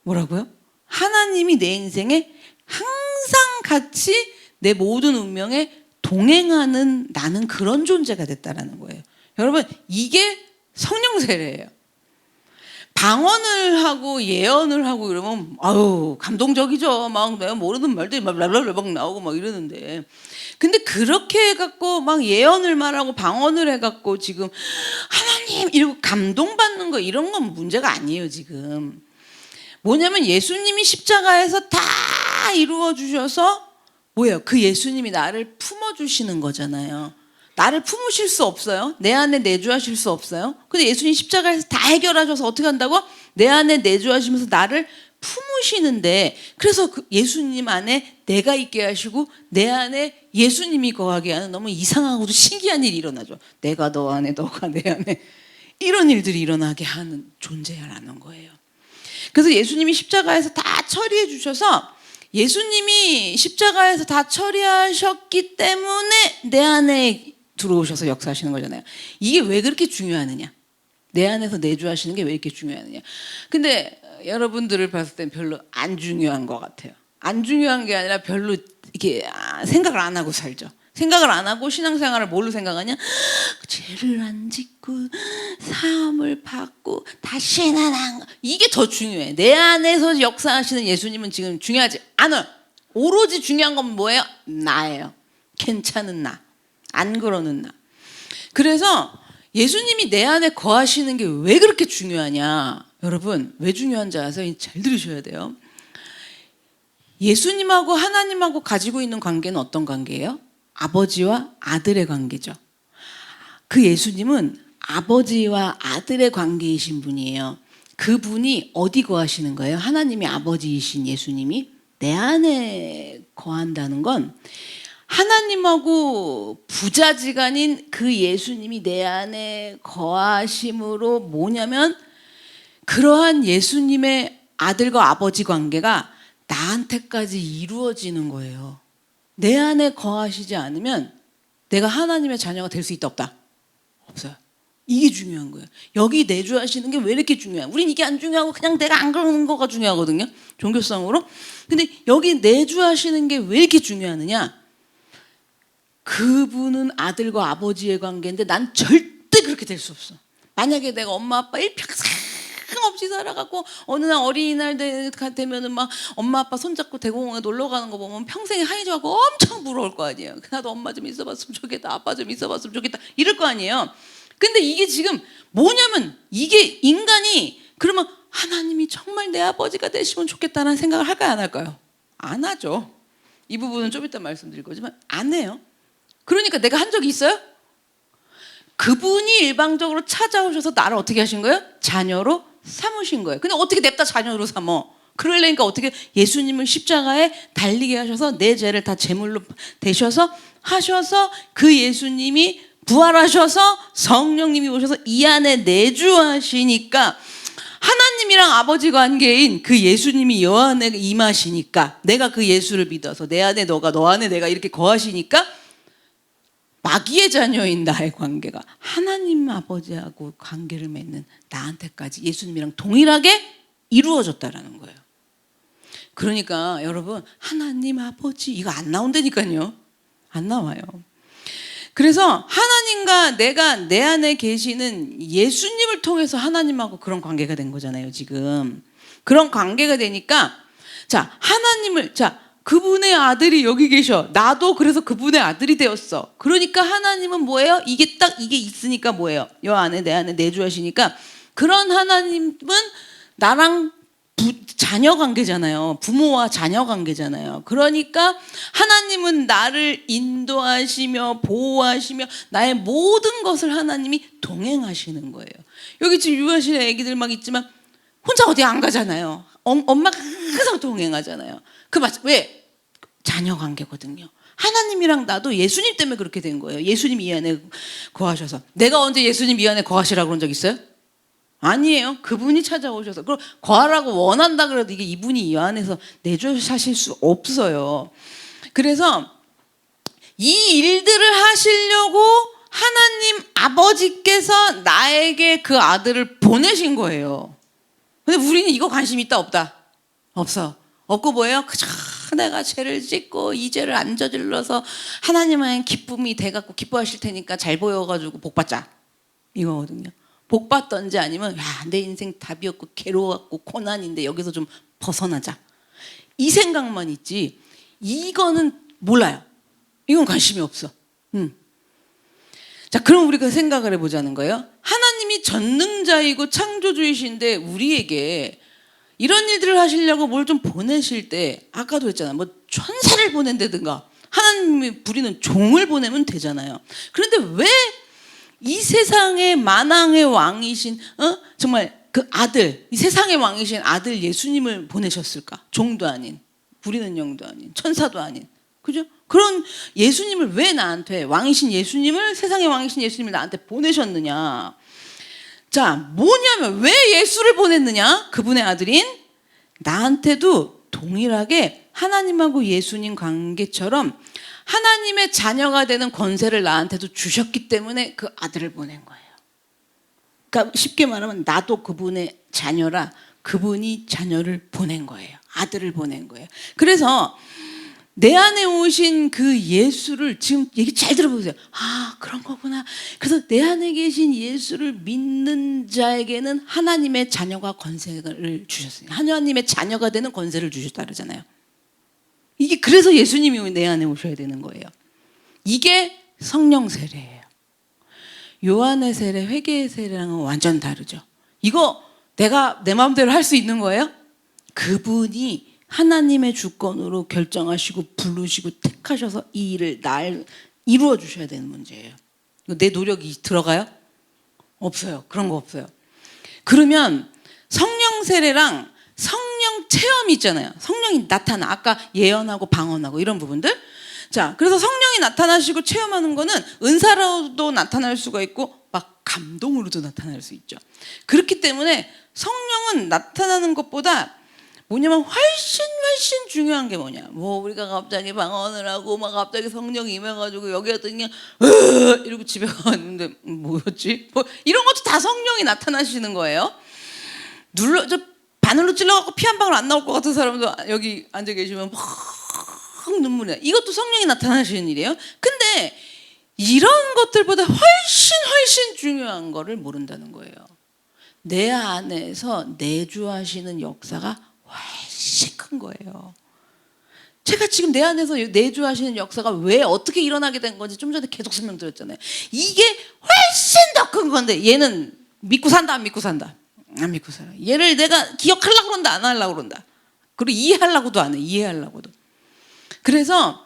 Speaker 1: 뭐라고요? 하나님이 내 인생에 항상 같이 내 모든 운명에 동행하는 나는 그런 존재가 됐다라는 거예요. 여러분, 이게 성령 세례예요. 방언을 하고 예언을 하고 이러면 아유 감동적이죠. 막 내가 모르는 말들이 막 나오고 막 이러는데, 근데 그렇게 해갖고 막 예언을 말하고 방언을 해갖고 지금 하나님 이러고 감동받는 거 이런 건 문제가 아니에요. 지금 뭐냐면 예수님이 십자가에서 다 이루어 주셔서 뭐예요? 그 예수님이 나를 품어주시는 거잖아요. 나를 품으실 수 없어요. 내 안에 내주하실 수 없어요. 근데 예수님 십자가에서 다 해결하셔서 어떻게 한다고? 내 안에 내주하시면서 나를 품으시는데, 그래서 그 예수님 안에 내가 있게 하시고 내 안에 예수님이 거하게 하는 너무 이상하고도 신기한 일이 일어나죠. 내가 너 안에, 너가 내 안에, 이런 일들이 일어나게 하는 존재라는 거예요. 그래서 예수님이 십자가에서 다 처리해 주셔서, 예수님이 십자가에서 다 처리하셨기 때문에 내 안에 들어오셔서 역사하시는 거잖아요. 이게 왜 그렇게 중요하느냐? 내 안에서 내주하시는 게 왜 이렇게 중요하느냐? 근데 여러분들을 봤을 땐 별로 안 중요한 것 같아요. 안 중요한 게 아니라 별로 이렇게 생각을 안 하고 살죠. 생각을 안 하고 신앙생활을 뭘로 생각하냐? 죄를 안 짓고 사함을 받고 다시는 안, 이게 더 중요해. 내 안에서 역사하시는 예수님은 지금 중요하지 않아요. 오로지 중요한 건 뭐예요? 나예요. 괜찮은 나, 안 그러는 나. 그래서 예수님이 내 안에 거하시는 게 왜 그렇게 중요하냐? 여러분, 왜 중요한지 아세요? 잘 들으셔야 돼요. 예수님하고 하나님하고 가지고 있는 관계는 어떤 관계예요? 아버지와 아들의 관계죠. 그 예수님은 아버지와 아들의 관계이신 분이에요. 그분이 어디 거하시는 거예요? 하나님이 아버지이신 예수님이 내 안에 거한다는 건, 하나님하고 부자지간인 그 예수님이 내 안에 거하심으로 뭐냐면, 그러한 예수님의 아들과 아버지 관계가 나한테까지 이루어지는 거예요. 내 안에 거하시지 않으면 내가 하나님의 자녀가 될 수 있다 없다? 없어요. 이게 중요한 거예요. 여기 내주하시는 게 왜 이렇게 중요해요? 우린 이게 안 중요하고 그냥 내가 안 그러는 거가 중요하거든요. 종교성으로. 근데 여기 내주하시는 게 왜 이렇게 중요하느냐? 그분은 아들과 아버지의 관계인데 난 절대 그렇게 될 수 없어. 만약에 내가 엄마 아빠 일평생 없이 살아갖고 어느 날 어린이날 되면은 막 엄마 아빠 손잡고 대공원에 놀러 가는 거 보면 평생에 하이즈하고 엄청 부러울 거 아니에요. 나도 엄마 좀 있어봤으면 좋겠다, 아빠 좀 있어봤으면 좋겠다, 이럴 거 아니에요. 근데 이게 지금 뭐냐면, 이게 인간이 그러면 하나님이 정말 내 아버지가 되시면 좋겠다는 생각을 할까요, 안 할까요? 안 하죠. 이 부분은 좀 이따 말씀드릴 거지만 안 해요. 그러니까 내가 한 적이 있어요? 그분이 일방적으로 찾아오셔서 나를 어떻게 하신 거예요? 자녀로 삼으신 거예요. 근데 어떻게 냅다 자녀로 삼어? 그러려니까 어떻게 예수님을 십자가에 달리게 하셔서 내 죄를 다 제물로 대셔서 하셔서, 그 예수님이 부활하셔서 성령님이 오셔서 이 안에 내주하시니까, 하나님이랑 아버지 관계인 그 예수님이 여 안에 임하시니까, 내가 그 예수를 믿어서 내 안에 너가, 너 안에 내가 이렇게 거하시니까, 마귀의 자녀인 나의 관계가 하나님 아버지하고 관계를 맺는 나한테까지 예수님이랑 동일하게 이루어졌다라는 거예요. 그러니까 여러분, 하나님 아버지 이거 안 나온다니까요. 안 나와요. 그래서 하나님과 내가 내 안에 계시는 예수님을 통해서 하나님하고 그런 관계가 된 거잖아요. 지금 그런 관계가 되니까, 자, 하나님을, 자, 그분의 아들이 여기 계셔. 나도 그래서 그분의 아들이 되었어. 그러니까 하나님은 뭐예요? 이게 딱 이게 있으니까 뭐예요? 여 안에 내 안에 내주하시니까, 그런 하나님은 나랑 자녀 관계잖아요. 부모와 자녀 관계잖아요. 그러니까 하나님은 나를 인도하시며 보호하시며 나의 모든 것을 하나님이 동행하시는 거예요. 여기 지금 유아실에 애기들 막 있지만 혼자 어디 안 가잖아요. 엄마가 항상 동행하잖아요. 그 맞, 왜? 자녀 관계거든요. 하나님이랑 나도 예수님 때문에 그렇게 된 거예요. 예수님 이 안에 거하셔서. 내가 언제 예수님 이 안에 거하시라고 그런 적 있어요? 아니에요. 그분이 찾아오셔서. 그럼 거하라고 원한다 그래도 이게 이분이 이 안에서 내주하실 수 없어요. 그래서 이 일들을 하시려고 하나님 아버지께서 나에게 그 아들을 보내신 거예요. 근데 우리는 이거 관심 있다 없다? 없어. 없고 뭐예요? 그저 내가 죄를 짓고 이 죄를 안 저질러서 하나님의 기쁨이 돼갖고 기뻐하실 테니까 잘 보여가지고 복 받자 이거거든요. 복 받던지 아니면 야, 내 인생 답이었고 괴로웠고 고난인데 여기서 좀 벗어나자 이 생각만 있지. 이거는 몰라요. 이건 관심이 없어. 자, 그럼 우리가 생각을 해보자는 거예요. 하나님이 전능자이고 창조주이신데 우리에게 이런 일들을 하시려고 뭘 좀 보내실 때 아까도 했잖아. 뭐 천사를 보낸다든가 하나님이 부리는 종을 보내면 되잖아요. 그런데 왜 이 세상의 만왕의 왕이신 정말 그 아들, 이 세상의 왕이신 아들 예수님을 보내셨을까? 종도 아닌, 부리는 영도 아닌, 천사도 아닌, 그죠? 그런 예수님을 왜 나한테 왕이신 예수님을 세상의 왕이신 예수님을 나한테 보내셨느냐? 자, 뭐냐면 왜 예수를 보냈느냐? 그분의 아들인 나한테도 동일하게 하나님하고 예수님 관계처럼 하나님의 자녀가 되는 권세를 나한테도 주셨기 때문에 그 아들을 보낸 거예요. 그러니까 쉽게 말하면 나도 그분의 자녀라 그분이 자녀를 보낸 거예요. 아들을 보낸 거예요. 그래서 내 안에 오신 그 예수를 지금 얘기 잘 들어보세요. 아, 그런 거구나. 그래서 내 안에 계신 예수를 믿는 자에게는 하나님의 자녀가 권세를 주셨어요. 하나님의 자녀가 되는 권세를 주셨다 그러잖아요. 이게 그래서 예수님이 내 안에 오셔야 되는 거예요. 이게 성령 세례예요. 요한의 세례, 회개의 세례랑은 완전 다르죠. 이거 내가 내 마음대로 할 수 있는 거예요? 그분이 하나님의 주권으로 결정하시고 부르시고 택하셔서 이 일을 날 이루어 주셔야 되는 문제예요. 내 노력이 들어가요? 없어요. 그런 거 없어요. 그러면 성령 세례랑 성령 체험이 있잖아요. 성령이 나타나. 아까 예언하고 방언하고 이런 부분들. 자, 그래서 성령이 나타나시고 체험하는 거는 은사로도 나타날 수가 있고 막 감동으로도 나타날 수 있죠. 그렇기 때문에 성령은 나타나는 것보다 뭐냐면 훨씬 중요한 게 뭐냐. 뭐 우리가 갑자기 방언을 하고 막 갑자기 성령이 임해가지고 여기 왔더니 이러고 집에 갔는데 뭐였지? 뭐 이런 것도 다 성령이 나타나시는 거예요. 바늘로 찔러갖고 피 한 방울 안 나올 것 같은 사람도 여기 앉아 계시면 막 눈물이 나. 이것도 성령이 나타나시는 일이에요. 근데 이런 것들보다 훨씬 중요한 거를 모른다는 거예요. 내 안에서 내주하시는 역사가 훨씬 큰 거예요. 제가 지금 내 안에서 내주하시는 역사가 왜 어떻게 일어나게 된 건지 좀 전에 계속 설명드렸잖아요. 이게 훨씬 더 큰 건데 얘는 믿고 산다 안 믿고 산다. 안 믿고 살아. 얘를 내가 기억하려고 그런다 안 하려고 그런다. 그리고 이해하려고도 안 해. 이해하려고도. 그래서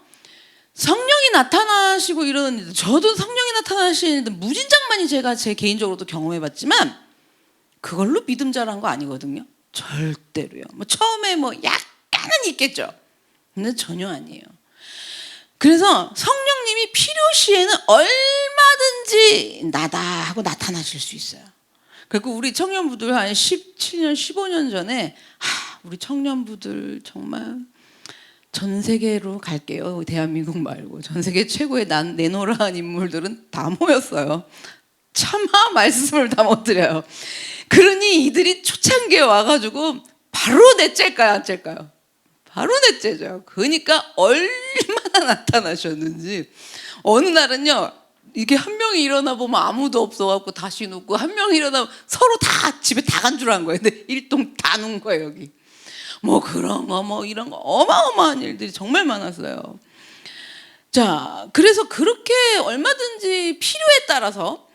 Speaker 1: 성령이 나타나시고 이러는 저도 성령이 나타나시는 무진장만이 제가 제 개인적으로도 경험해봤지만 그걸로 믿음 자란 거 아니거든요. 절대로요. 뭐 처음에 뭐 약간은 있겠죠. 근데 전혀 아니에요. 그래서 성령님이 필요시에는 얼마든지 나다 하고 나타나실 수 있어요. 그리고 우리 청년부들 한 17년, 15년 전에 우리 청년부들 정말 전 세계로 갈게요. 대한민국 말고 전 세계 최고의 내노라한 인물들은 다 모였어요. 차마 말씀을 다 못 드려요. 그러니 이들이 초창기에 와가지고 바로 넷째일까요? 안 째일까요? 바로 넷째죠. 그러니까 얼마나 나타나셨는지. 어느 날은요. 이게 한 명이 일어나 보면 아무도 없어갖고 다시 눕고 한 명이 일어나면 서로 다 집에 다 간 줄 안 거예요. 근데 일동 다 눕은 거예요 여기. 뭐 그런 거 뭐 이런 거 어마어마한 일들이 정말 많았어요. 자, 그래서 그렇게 얼마든지 필요에 따라서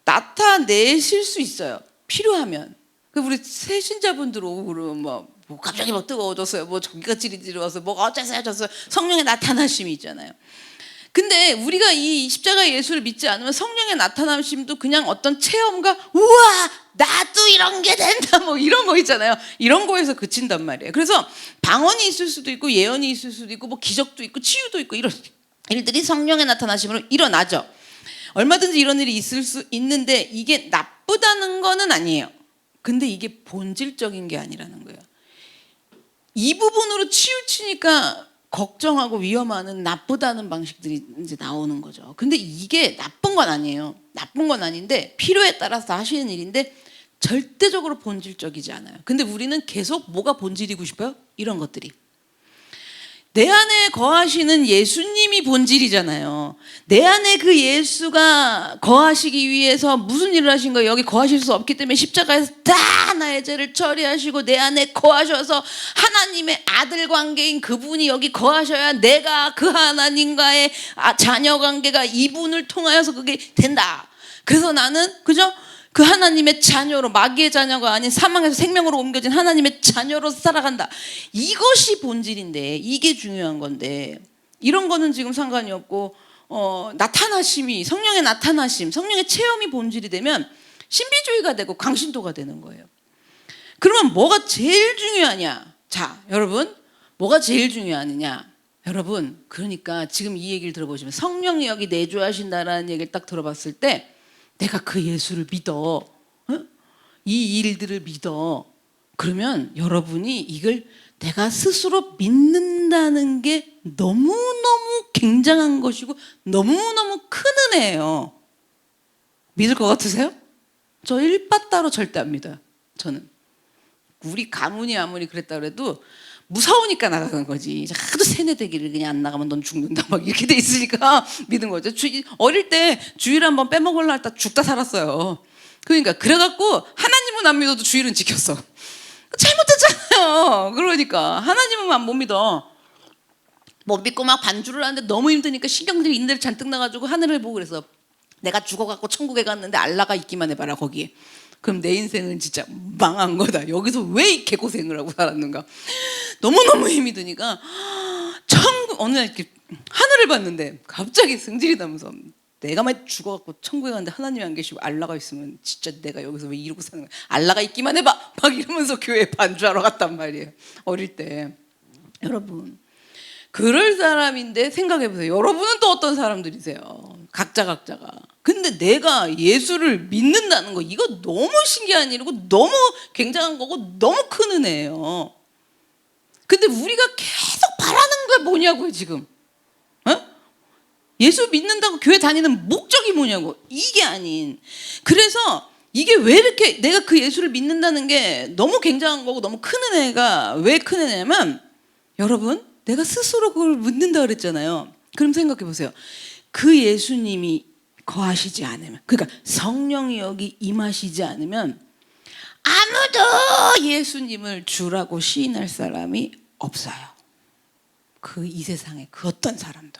Speaker 1: 나타내실 수 있어요. 필요하면. 우리 새신자분들 오고 그러면 뭐 갑자기 막 뜨거워졌어요. 뭐 전기가 찌릿찌릿 뭐 어쩌세요 저쩌세요. 성령의 나타나심이 있잖아요. 근데 우리가 이 십자가 예수를 믿지 않으면 성령의 나타나심도 그냥 어떤 체험과 우와 나도 이런 게 된다 뭐 이런 거 있잖아요. 이런 거에서 그친단 말이에요. 그래서 방언이 있을 수도 있고 예언이 있을 수도 있고 뭐 기적도 있고 치유도 있고 이런 일들이 성령의 나타나심으로 일어나죠. 얼마든지 이런 일이 있을 수 있는데 이게 나쁘다는 거는 아니에요. 근데 이게 본질적인 게 아니라는 거예요. 이 부분으로 치우치니까 걱정하고 위험하는 나쁘다는 방식들이 이제 나오는 거죠. 근데 이게 나쁜 건 아니에요. 나쁜 건 아닌데 필요에 따라서 하시는 일인데 절대적으로 본질적이지 않아요. 근데 우리는 계속 뭐가 본질이고 싶어요? 이런 것들이. 내 안에 거하시는 예수님이 본질이잖아요. 내 안에 그 예수가 거하시기 위해서 무슨 일을 하신 거예요? 여기 거하실 수 없기 때문에 십자가에서 다 나의 죄를 처리하시고 내 안에 거하셔서 하나님의 아들 관계인 그분이 여기 거하셔야 내가 그 하나님과의 자녀 관계가 이분을 통하여서 그게 된다. 그래서 나는 그죠? 그 하나님의 자녀로, 마귀의 자녀가 아닌 사망에서 생명으로 옮겨진 하나님의 자녀로 살아간다. 이것이 본질인데, 이게 중요한 건데, 이런 거는 지금 상관이 없고 나타나심이, 성령의 나타나심, 성령의 체험이 본질이 되면 신비주의가 되고 강신도가 되는 거예요. 그러면 뭐가 제일 중요하냐? 자, 여러분, 뭐가 제일 중요하느냐? 여러분, 그러니까 지금 이 얘기를 들어보시면 성령이 여기 내주하신다라는 얘기를 딱 들어봤을 때 내가 그 예수를 믿어, 이 일들을 믿어. 그러면 여러분이 이걸 내가 스스로 믿는다는 게 너무너무 굉장한 것이고 너무너무 큰 은혜예요. 믿을 것 같으세요? 저 일바따로 절대 안 믿어요. 저는 우리 가문이 아무리 그랬다 그래도 무서우니까 나가는 거지. 하도 세뇌되기를 그냥 안 나가면 넌 죽는다 막 이렇게 돼 있으니까 믿은 거죠. 어릴 때 주일 한번 빼먹으려 했다 죽다 살았어요. 그러니까 그래갖고 하나님은 안 믿어도 주일은 지켰어. 잘못했잖아요. 그러니까 하나님은 못 믿어. 못 믿고 막 반주를 하는데 너무 힘드니까 신경들이 인대를 잔뜩 나가지고 하늘을 보고 그래서 내가 죽어갖고 천국에 갔는데 알라가 있기만 해봐라 거기에. 그럼 내 인생은 진짜 망한 거다. 여기서 왜 이 개고생을 하고 살았는가. 너무너무 힘이 드니까 어느 날 이렇게 하늘을 봤는데 갑자기 승질이 나면서 내가 만약 죽어갖고 천국에 갔는데 하나님이 안 계시고 알라가 있으면 진짜 내가 여기서 왜 이러고 사는 거야. 알라가 있기만 해봐 막 이러면서 교회에 반주하러 갔단 말이에요. 어릴 때. 여러분 그럴 사람인데 생각해보세요. 여러분은 또 어떤 사람들이세요? 각자가. 근데 내가 예수를 믿는다는 거 이거 너무 신기한 일이고 너무 굉장한 거고 너무 큰 은혜예요. 근데 우리가 계속 바라는 게 뭐냐고요 지금. 예수 믿는다고 교회 다니는 목적이 뭐냐고. 이게 아닌. 그래서 이게 왜 이렇게 내가 그 예수를 믿는다는 게 너무 굉장한 거고 너무 큰 은혜가 왜 큰 은혜냐면 여러분 내가 스스로 그걸 믿는다 그랬잖아요. 그럼 생각해 보세요. 그 예수님이 거하시지 않으면, 그러니까 성령이 여기 임하시지 않으면 아무도 예수님을 주라고 시인할 사람이 없어요. 이 세상에 그 어떤 사람도.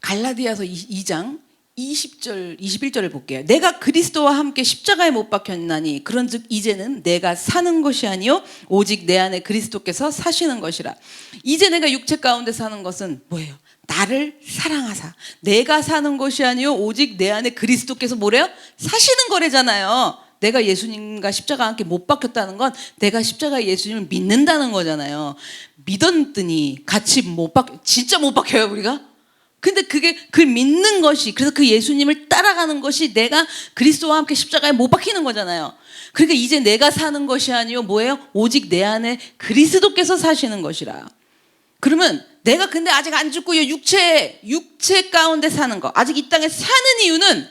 Speaker 1: 갈라디아서 2장 20절 21절을 볼게요. 내가 그리스도와 함께 십자가에 못 박혔나니 그런즉 이제는 내가 사는 것이 아니요 오직 내 안에 그리스도께서 사시는 것이라. 이제 내가 육체 가운데 사는 것은 뭐예요? 나를 사랑하사 내가 사는 것이 아니요 오직 내 안에 그리스도께서 뭐래요? 사시는 거래잖아요. 내가 예수님과 십자가와 함께 못 박혔다는 건 내가 십자가에 예수님을 믿는다는 거잖아요. 믿었더니 같이 진짜 못 박혀요 우리가? 근데 그게 그 믿는 것이, 그래서 그 예수님을 따라가는 것이 내가 그리스도와 함께 십자가에 못 박히는 거잖아요. 그러니까 이제 내가 사는 것이 아니요 뭐예요? 오직 내 안에 그리스도께서 사시는 것이라. 그러면 내가 근데 아직 안 죽고 육체 가운데 사는 거, 아직 이 땅에 사는 이유는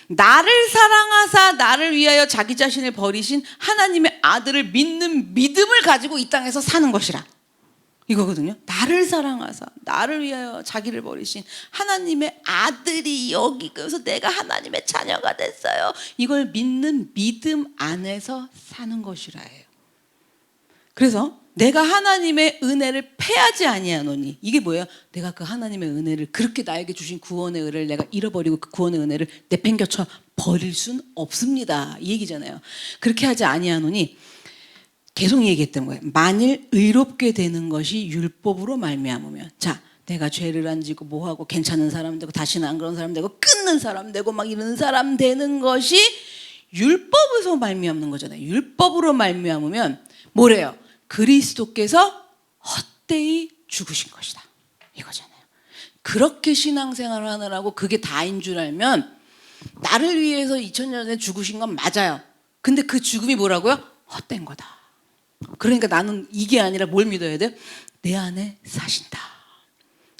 Speaker 1: 나를 사랑하사 나를 위하여 자기 자신을 버리신 하나님의 아들을 믿는 믿음을 가지고 이 땅에서 사는 것이라. 이거거든요. 나를 사랑하사 나를 위하여 자기를 버리신 하나님의 아들이 여기 그래서 내가 하나님의 자녀가 됐어요. 이걸 믿는 믿음 안에서 사는 것이라예요. 그래서 내가 하나님의 은혜를 패하지 아니하노니 이게 뭐예요? 내가 그 하나님의 은혜를 그렇게 나에게 주신 구원의 은혜를 내가 잃어버리고 그 구원의 은혜를 내팽겨쳐 버릴 순 없습니다. 이 얘기잖아요. 그렇게 하지 아니하노니 계속 얘기했던 거예요. 만일 의롭게 되는 것이 율법으로 말미암으면, 자, 내가 죄를 안 지고 뭐하고 괜찮은 사람 되고 다시는 안 그런 사람 되고 끊는 사람 되고 막 이런 사람 되는 것이 율법에서 말미암는 거잖아요. 율법으로 말미암으면 뭐래요? 그리스도께서 헛되이 죽으신 것이다. 이거잖아요. 그렇게 신앙생활을 하느라고 그게 다인 줄 알면 나를 위해서 2000년 전에 죽으신 건 맞아요. 근데 그 죽음이 뭐라고요? 헛된 거다. 그러니까 나는 이게 아니라 뭘 믿어야 돼요? 내 안에 사신다.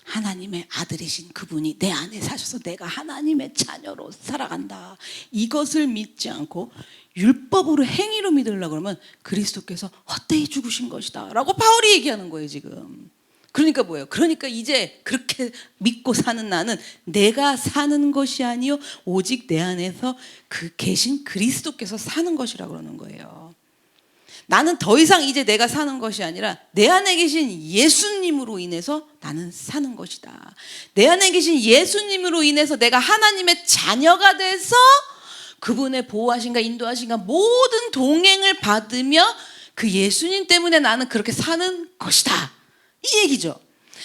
Speaker 1: 하나님의 아들이신 그분이 내 안에 사셔서 내가 하나님의 자녀로 살아간다. 이것을 믿지 않고 율법으로 행위로 믿으려고 그러면 그리스도께서 헛되이 죽으신 것이다 라고 바울이 얘기하는 거예요 지금. 그러니까 뭐예요? 그러니까 이제 그렇게 믿고 사는 나는 내가 사는 것이 아니요 오직 내 안에서 그 계신 그리스도께서 사는 것이라고 그러는 거예요. 나는 더 이상 이제 내가 사는 것이 아니라 내 안에 계신 예수님으로 인해서 나는 사는 것이다. 내 안에 계신 예수님으로 인해서 내가 하나님의 자녀가 돼서 그분의 보호하신가 인도하신가 모든 동행을 받으며 그 예수님 때문에 나는 그렇게 사는 것이다. 이 얘기죠.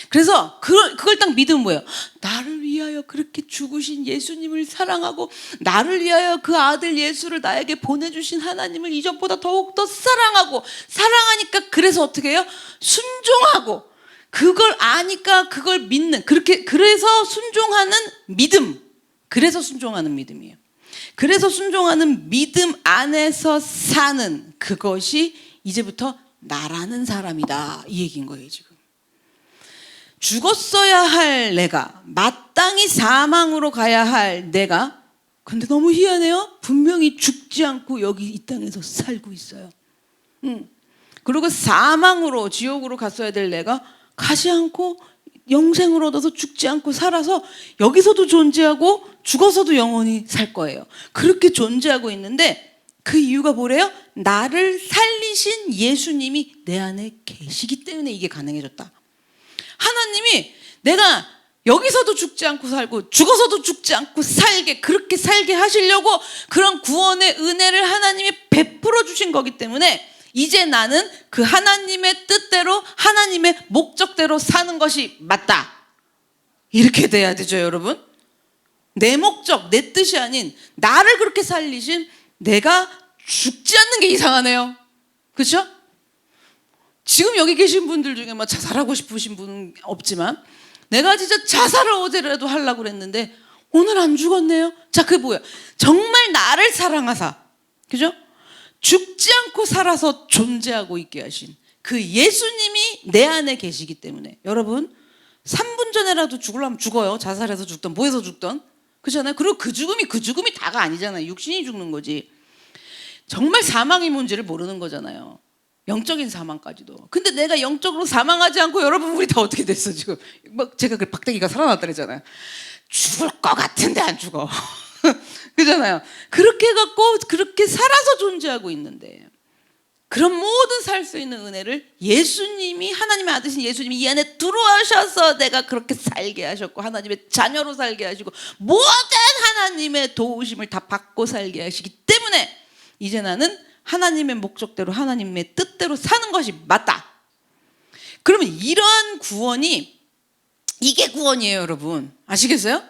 Speaker 1: 그래서 그걸 딱 믿으면 뭐예요? 나를 위하여 그렇게 죽으신 예수님을 사랑하고 나를 위하여 그 아들 예수를 나에게 보내주신 하나님을 이전보다 더욱더 사랑하고 사랑하니까 그래서 어떻게 해요? 순종하고 그걸 아니까 그걸 믿는 그래서 순종하는 믿음. 그래서 순종하는 믿음이에요. 그래서 순종하는 믿음 안에서 사는 그것이 이제부터 나라는 사람이다. 이 얘기인 거예요 지금. 죽었어야 할 내가 마땅히 사망으로 가야 할 내가 근데 너무 희한해요. 분명히 죽지 않고 여기 이 땅에서 살고 있어요. 그리고 사망으로 지옥으로 갔어야 될 내가 가지 않고 영생을 얻어서 죽지 않고 살아서 여기서도 존재하고 죽어서도 영원히 살 거예요. 그렇게 존재하고 있는데 그 이유가 뭐래요? 나를 살리신 예수님이 내 안에 계시기 때문에 이게 가능해졌다. 하나님이 내가 여기서도 죽지 않고 살고 죽어서도 죽지 않고 그렇게 살게 하시려고 그런 구원의 은혜를 하나님이 베풀어 주신 거기 때문에 이제 나는 그 하나님의 뜻대로 하나님의 목적대로 사는 것이 맞다. 이렇게 돼야 되죠 여러분. 내 목적, 내 뜻이 아닌 나를 그렇게 살리신 내가 죽지 않는 게 이상하네요. 그렇죠? 지금 여기 계신 분들 중에 뭐 자살하고 싶으신 분은 없지만 내가 진짜 자살을 어제라도 하려고 그랬는데 오늘 안 죽었네요. 자, 그게 뭐야? 정말 나를 사랑하사, 그죠? 죽지 않고 살아서 존재하고 있게 하신 그 예수님이 내 안에 계시기 때문에 여러분 3분 전에라도 죽으려면 죽어요. 자살해서 죽던 뭐해서 죽던 그렇잖아요. 그리고 그 죽음이 다가 아니잖아요. 육신이 죽는 거지. 정말 사망이 뭔지를 모르는 거잖아요. 영적인 사망까지도. 근데 내가 영적으로 사망하지 않고 여러분 우리 다 어떻게 됐어 지금. 막 제가 그 박대기가 살아났다 그랬잖아요. 죽을 것 같은데 안 죽어. 그잖아요. 그렇게 해갖고 그렇게 살아서 존재하고 있는데 그런 모든 살 수 있는 은혜를 예수님이 하나님의 아들이신 예수님이 이 안에 들어오셔서 내가 그렇게 살게 하셨고 하나님의 자녀로 살게 하시고 모든 하나님의 도우심을 다 받고 살게 하시기 때문에 이제 나는 하나님의 목적대로 하나님의 뜻대로 사는 것이 맞다. 그러면 이러한 구원이 이게 구원이에요 여러분. 아시겠어요?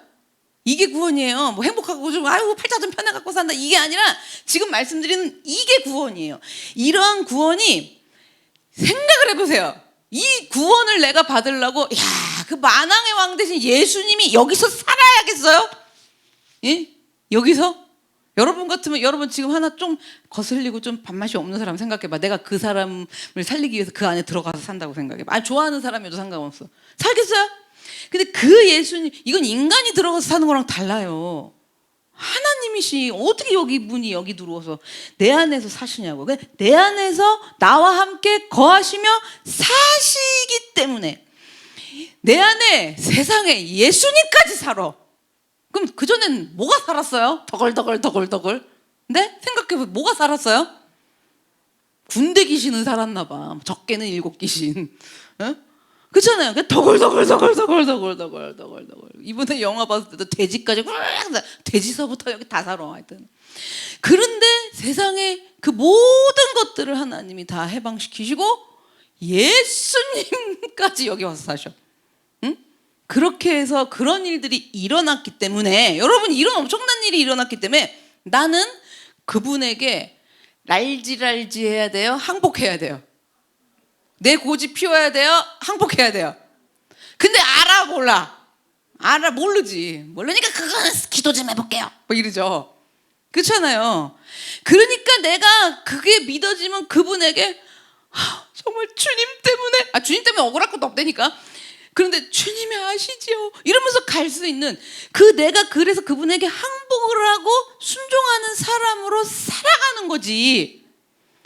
Speaker 1: 이게 구원이에요. 뭐 행복하고 좀 아이고 팔자 좀 편해 갖고 산다 이게 아니라 지금 말씀드리는 이게 구원이에요. 이러한 구원이 생각을 해보세요. 이 구원을 내가 받으려고 그 만왕의 왕 대신 예수님이 여기서 살아야겠어요? 예? 여기서? 여러분 같으면 여러분 지금 하나 좀 거슬리고 좀 밥맛이 없는 사람 생각해봐. 내가 그 사람을 살리기 위해서 그 안에 들어가서 산다고 생각해봐. 좋아하는 사람이어도 상관없어. 살겠어요? 근데 그 예수님 이건 인간이 들어가서 사는 거랑 달라요. 하나님이시 어떻게 문이 여기 들어와서 내 안에서 사시냐고. 내 안에서 나와 함께 거하시며 사시기 때문에 내 안에 세상에 예수님까지 살아. 그럼 그전엔 뭐가 살았어요? 더글더글. 네? 생각해보면 뭐가 살았어요? 군대 귀신은 살았나 봐. 적게는 7귀신. 어? 그렇잖아요. 더글더글. 이번에 영화 봤을 때도 돼지까지 돼지서부터 여기 다 살아. 하여튼. 그런데 세상에 그 모든 것들을 하나님이 다 해방시키시고 예수님까지 여기 와서 사셔. 응? 그렇게 해서 그런 일들이 일어났기 때문에 여러분 이런 엄청난 일이 일어났기 때문에 나는 그분에게 랄지랄지 해야 돼요? 항복해야 돼요? 내 고집 피워야 돼요? 항복해야 돼요? 근데 알아 몰라? 알아 모르지. 모르니까 그거는 기도 좀 해볼게요. 뭐 이러죠. 그렇잖아요. 그러니까 내가 그게 믿어지면 그분에게 정말 주님 때문에 억울할 것도 없다니까. 그런데 주님이 아시죠? 이러면서 갈 수 있는 그 내가 그래서 그분에게 항복을 하고 순종하는 사람으로 살아가는 거지.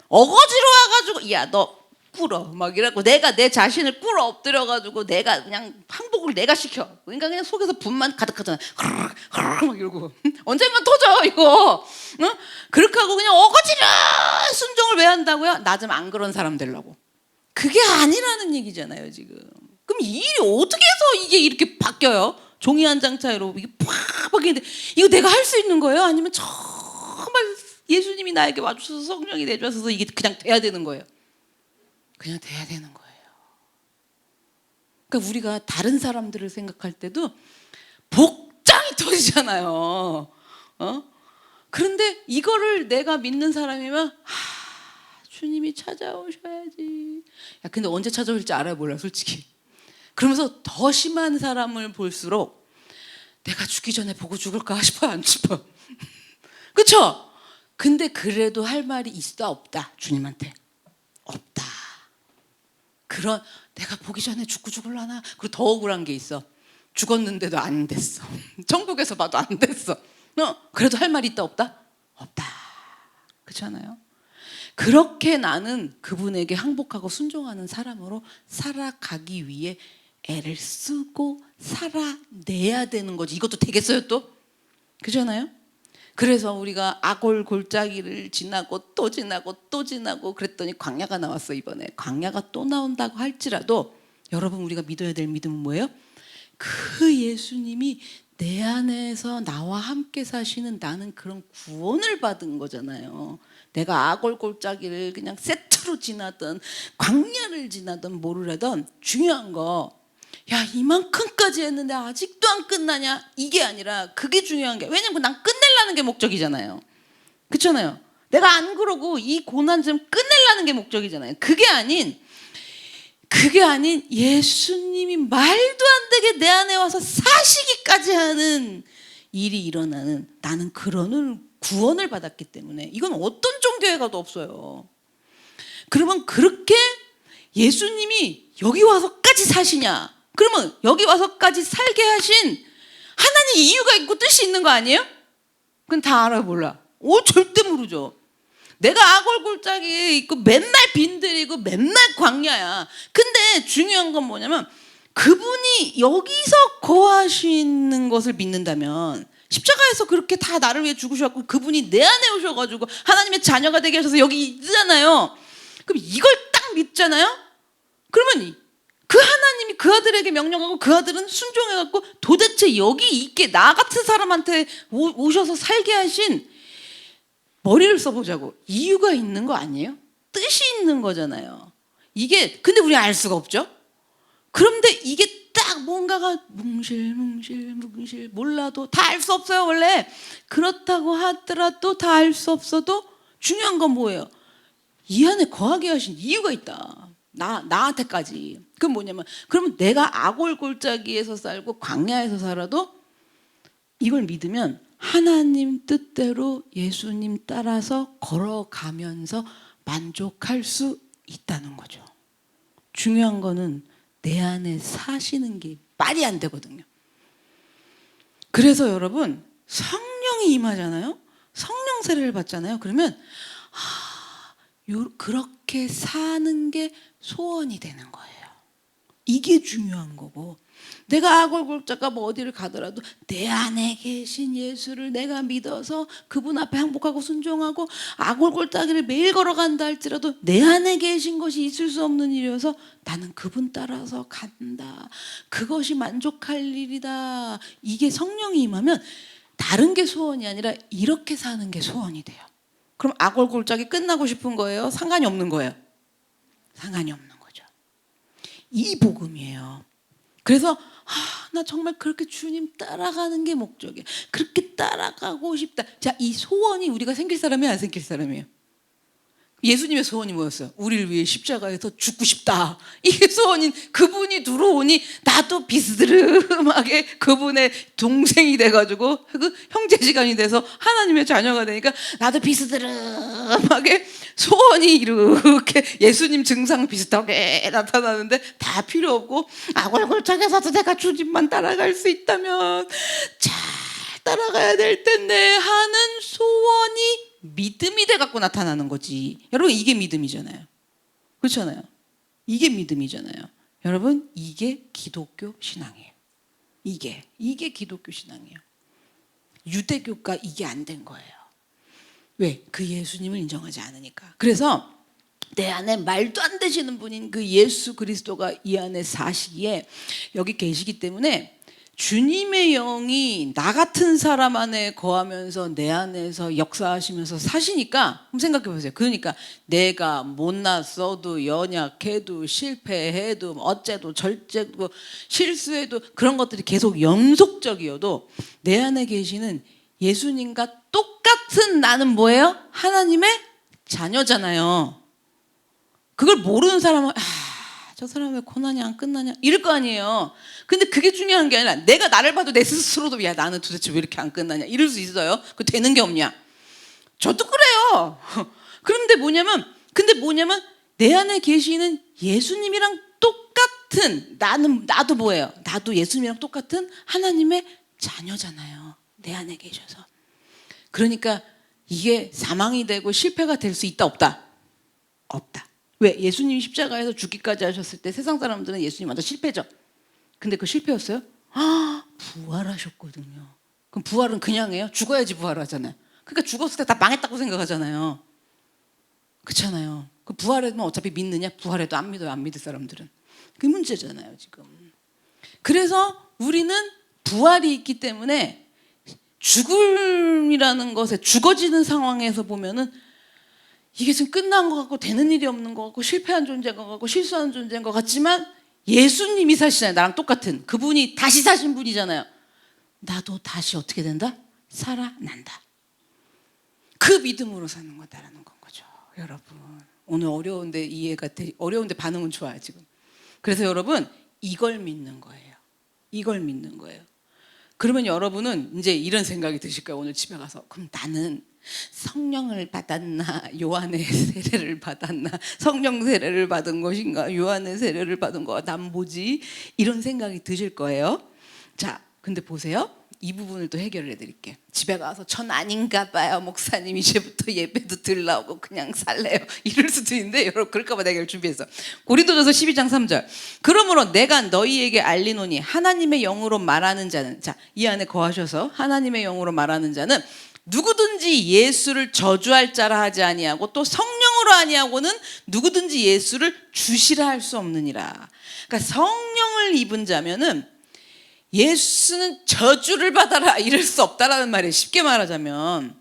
Speaker 1: 어거지로 와가지고 야 너 꿇어 막 이러고 내가 내 자신을 꿇어 엎드려가지고 내가 그냥 항복을 내가 시켜. 그러니까 그냥 속에서 분만 가득하잖아. 막 이러고 언젠간 터져 이거. 응? 그렇게 하고 그냥 어거지로 순종을 왜 한다고요? 나 좀 안 그런 사람 되려고. 그게 아니라는 얘기잖아요 지금. 그럼 이 일이 어떻게 해서 이게 이렇게 바뀌어요? 종이 한 장 차이로 이게 팍 바뀌는데 이거 내가 할 수 있는 거예요? 아니면 정말 예수님이 나에게 와주셔서 성령이 내주셔서 이게 그냥 돼야 되는 거예요? 그냥 돼야 되는 거예요. 그러니까 우리가 다른 사람들을 생각할 때도 복장이 터지잖아요. 그런데 이거를 내가 믿는 사람이면 주님이 찾아오셔야지. 야, 근데 언제 찾아올지 알아야 몰라 솔직히. 그러면서 더 심한 사람을 볼수록 내가 죽기 전에 보고 죽을까 싶어요, 안 싶어? 그렇죠? 근데 그래도 할 말이 있다 없다? 주님한테 없다. 그런 내가 보기 전에 죽고 죽을라나? 그리고 더 억울한 게 있어. 죽었는데도 안 됐어. 천국에서 봐도 안 됐어. 그래도 할 말이 있다 없다? 없다. 그렇잖아요. 그렇게 나는 그분에게 항복하고 순종하는 사람으로 살아가기 위해 애를 쓰고 살아내야 되는 거지. 이것도 되겠어요 또? 그렇잖아요. 그래서 우리가 아골 골짜기를 지나고 또 지나고 또 지나고 그랬더니 광야가 나왔어. 이번에 광야가 또 나온다고 할지라도 여러분 우리가 믿어야 될 믿음은 뭐예요? 그 예수님이 내 안에서 나와 함께 사시는 나는 그런 구원을 받은 거잖아요. 내가 아골 골짜기를 그냥 세트로 지나든 광야를 지나든 뭐를 하든 중요한 거 야 이만큼까지 했는데 아직도 안 끝나냐? 이게 아니라 그게 중요한 게 왜냐면 난 끝내려는 게 목적이잖아요. 그렇잖아요. 내가 안 그러고 이 고난 좀 끝내려는 게 목적이잖아요. 그게 아닌 예수님이 말도 안 되게 내 안에 와서 사시기까지 하는 일이 일어나는 나는 그런 구원을 받았기 때문에 이건 어떤 종교에 가도 없어요. 그러면 그렇게 예수님이 여기 와서까지 사시냐? 그러면 여기 와서까지 살게 하신 하나님 이유가 있고 뜻이 있는 거 아니에요? 그건 다 알아요 몰라? 절대 모르죠. 내가 아골골짜기에 있고 맨날 빈들이고 맨날 광야야. 근데 중요한 건 뭐냐면 그분이 여기서 거하시는 것을 믿는다면 십자가에서 그렇게 다 나를 위해 죽으셔서 그분이 내 안에 오셔가지고 하나님의 자녀가 되게 하셔서 여기 있잖아요. 그럼 이걸 딱 믿잖아요. 그러면 그 하나님이 그 아들에게 명령하고 그 아들은 순종해갖고 도대체 여기 있게 나 같은 사람한테 오셔서 살게 하신 머리를 써보자고 이유가 있는 거 아니에요? 뜻이 있는 거잖아요. 이게 근데 우리 알 수가 없죠. 그런데 이게 딱 뭔가가 뭉실 몰라도 다 알 수 없어요 원래. 그렇다고 하더라도 다 알 수 없어도 중요한 건 뭐예요? 이 안에 거하게 하신 이유가 있다. 나한테까지. 그건 뭐냐면 그러면 내가 아골 골짜기에서 살고 광야에서 살아도 이걸 믿으면 하나님 뜻대로 예수님 따라서 걸어가면서 만족할 수 있다는 거죠. 중요한 거는 내 안에 사시는 게 말이 안 되거든요. 그래서 여러분 성령이 임하잖아요. 성령 세례를 받잖아요. 그러면 그렇게 사는 게 소원이 되는 거예요. 이게 중요한 거고 내가 아골골짜기가 뭐 어디를 가더라도 내 안에 계신 예수를 내가 믿어서 그분 앞에 항복하고 순종하고 아골골짜기를 매일 걸어간다 할지라도 내 안에 계신 것이 있을 수 없는 일이어서 나는 그분 따라서 간다. 그것이 만족할 일이다. 이게 성령이 임하면 다른 게 소원이 아니라 이렇게 사는 게 소원이 돼요. 그럼 아골골짜기 끝나고 싶은 거예요? 상관이 없는 거예요? 상관이 없는 거죠. 이 복음이에요. 그래서 나 정말 그렇게 주님 따라가는 게 목적이에요. 그렇게 따라가고 싶다. 자, 이 소원이 우리가 생길 사람이에요? 안 생길 사람이에요? 예수님의 소원이 뭐였어요? 우리를 위해 십자가에서 죽고 싶다. 이게 소원인 그분이 들어오니 나도 비스드름하게 그분의 동생이 돼가지고 그 형제지간이 돼서 하나님의 자녀가 되니까 나도 비스드름하게 소원이 이렇게 예수님 증상 비슷하게 나타나는데 다 필요 없고 아골골짝에서도 내가 주님만 따라갈 수 있다면 잘 따라가야 될 텐데 하는 소원이 믿음이 돼갖고 나타나는 거지. 여러분 이게 믿음이잖아요. 그렇잖아요. 이게 믿음이잖아요. 여러분 이게 기독교 신앙이에요. 이게 기독교 신앙이에요. 유대교가 이게 안 된 거예요. 왜? 그 예수님을 인정하지 않으니까. 그래서 내 안에 말도 안 되시는 분인 그 예수 그리스도가 이 안에 사시기에 여기 계시기 때문에 주님의 영이 나 같은 사람 안에 거하면서 내 안에서 역사하시면서 사시니까 한번 생각해 보세요. 그러니까 내가 못났어도 연약해도 실패해도 어째도 절제도 실수해도 그런 것들이 계속 연속적이어도 내 안에 계시는 예수님과 똑같은 나는 뭐예요? 하나님의 자녀잖아요. 그걸 모르는 사람은 저 사람 왜 고난이 안 끝나냐 이럴 거 아니에요. 근데 그게 중요한 게 아니라 내가 나를 봐도 내 스스로도 야 나는 도대체 왜 이렇게 안 끝나냐 이럴 수 있어요. 그 되는 게 없냐. 저도 그래요. 그런데 뭐냐면 내 안에 계시는 예수님이랑 똑같은 나도 뭐예요? 나도 예수님이랑 똑같은 하나님의 자녀잖아요. 내 안에 계셔서. 그러니까 이게 사망이 되고 실패가 될 수 있다 없다? 없다. 왜? 예수님이 십자가에서 죽기까지 하셨을 때 세상 사람들은 예수님 완전 실패죠. 근데 그 실패였어요? 부활하셨거든요. 그럼 부활은 그냥이에요? 죽어야지 부활하잖아요. 그러니까 죽었을 때 다 망했다고 생각하잖아요. 그렇잖아요. 그 부활하면 어차피 믿느냐? 부활해도 안 믿어요. 안 믿을 사람들은. 그게 문제잖아요 지금. 그래서 우리는 부활이 있기 때문에 죽음이라는 것에 죽어지는 상황에서 보면은 이게 지금 끝난 것 같고 되는 일이 없는 것 같고 실패한 존재인 것 같고 실수한 존재인 것 같지만 예수님이 사시잖아요. 나랑 똑같은 그분이 다시 사신 분이잖아요. 나도 다시 어떻게 된다? 살아난다. 그 믿음으로 사는 거다라는 건 거죠. 여러분 오늘 어려운데 이해가 어려운데 반응은 좋아요 지금. 그래서 여러분 이걸 믿는 거예요. 이걸 믿는 거예요. 그러면 여러분은 이제 이런 생각이 드실 거예요. 오늘 집에 가서 그럼 나는 성령을 받았나 요한의 세례를 받았나 성령 세례를 받은 것인가 요한의 세례를 받은 거가 난 뭐지 이런 생각이 드실 거예요. 자 근데 보세요. 이 부분을 또 해결해 드릴게요. 집에 가서 전 아닌가 봐요 목사님 이제부터 예배도 들 나오고 그냥 살래요 이럴 수도 있는데 여러분 그럴까 봐 내가 이걸 준비했어. 고린도전서 12장 3절 그러므로 내가 너희에게 알리노니 하나님의 영으로 말하는 자는 자 이 안에 거하셔서 하나님의 영으로 말하는 자는 누구든지 예수를 저주할 자라 하지 아니하고 또 성령으로 아니하고는 누구든지 예수를 주시라 할 수 없느니라. 그러니까 성령을 입은 자면은 예수는 저주를 받아라 이럴 수 없다라는 말이에요. 쉽게 말하자면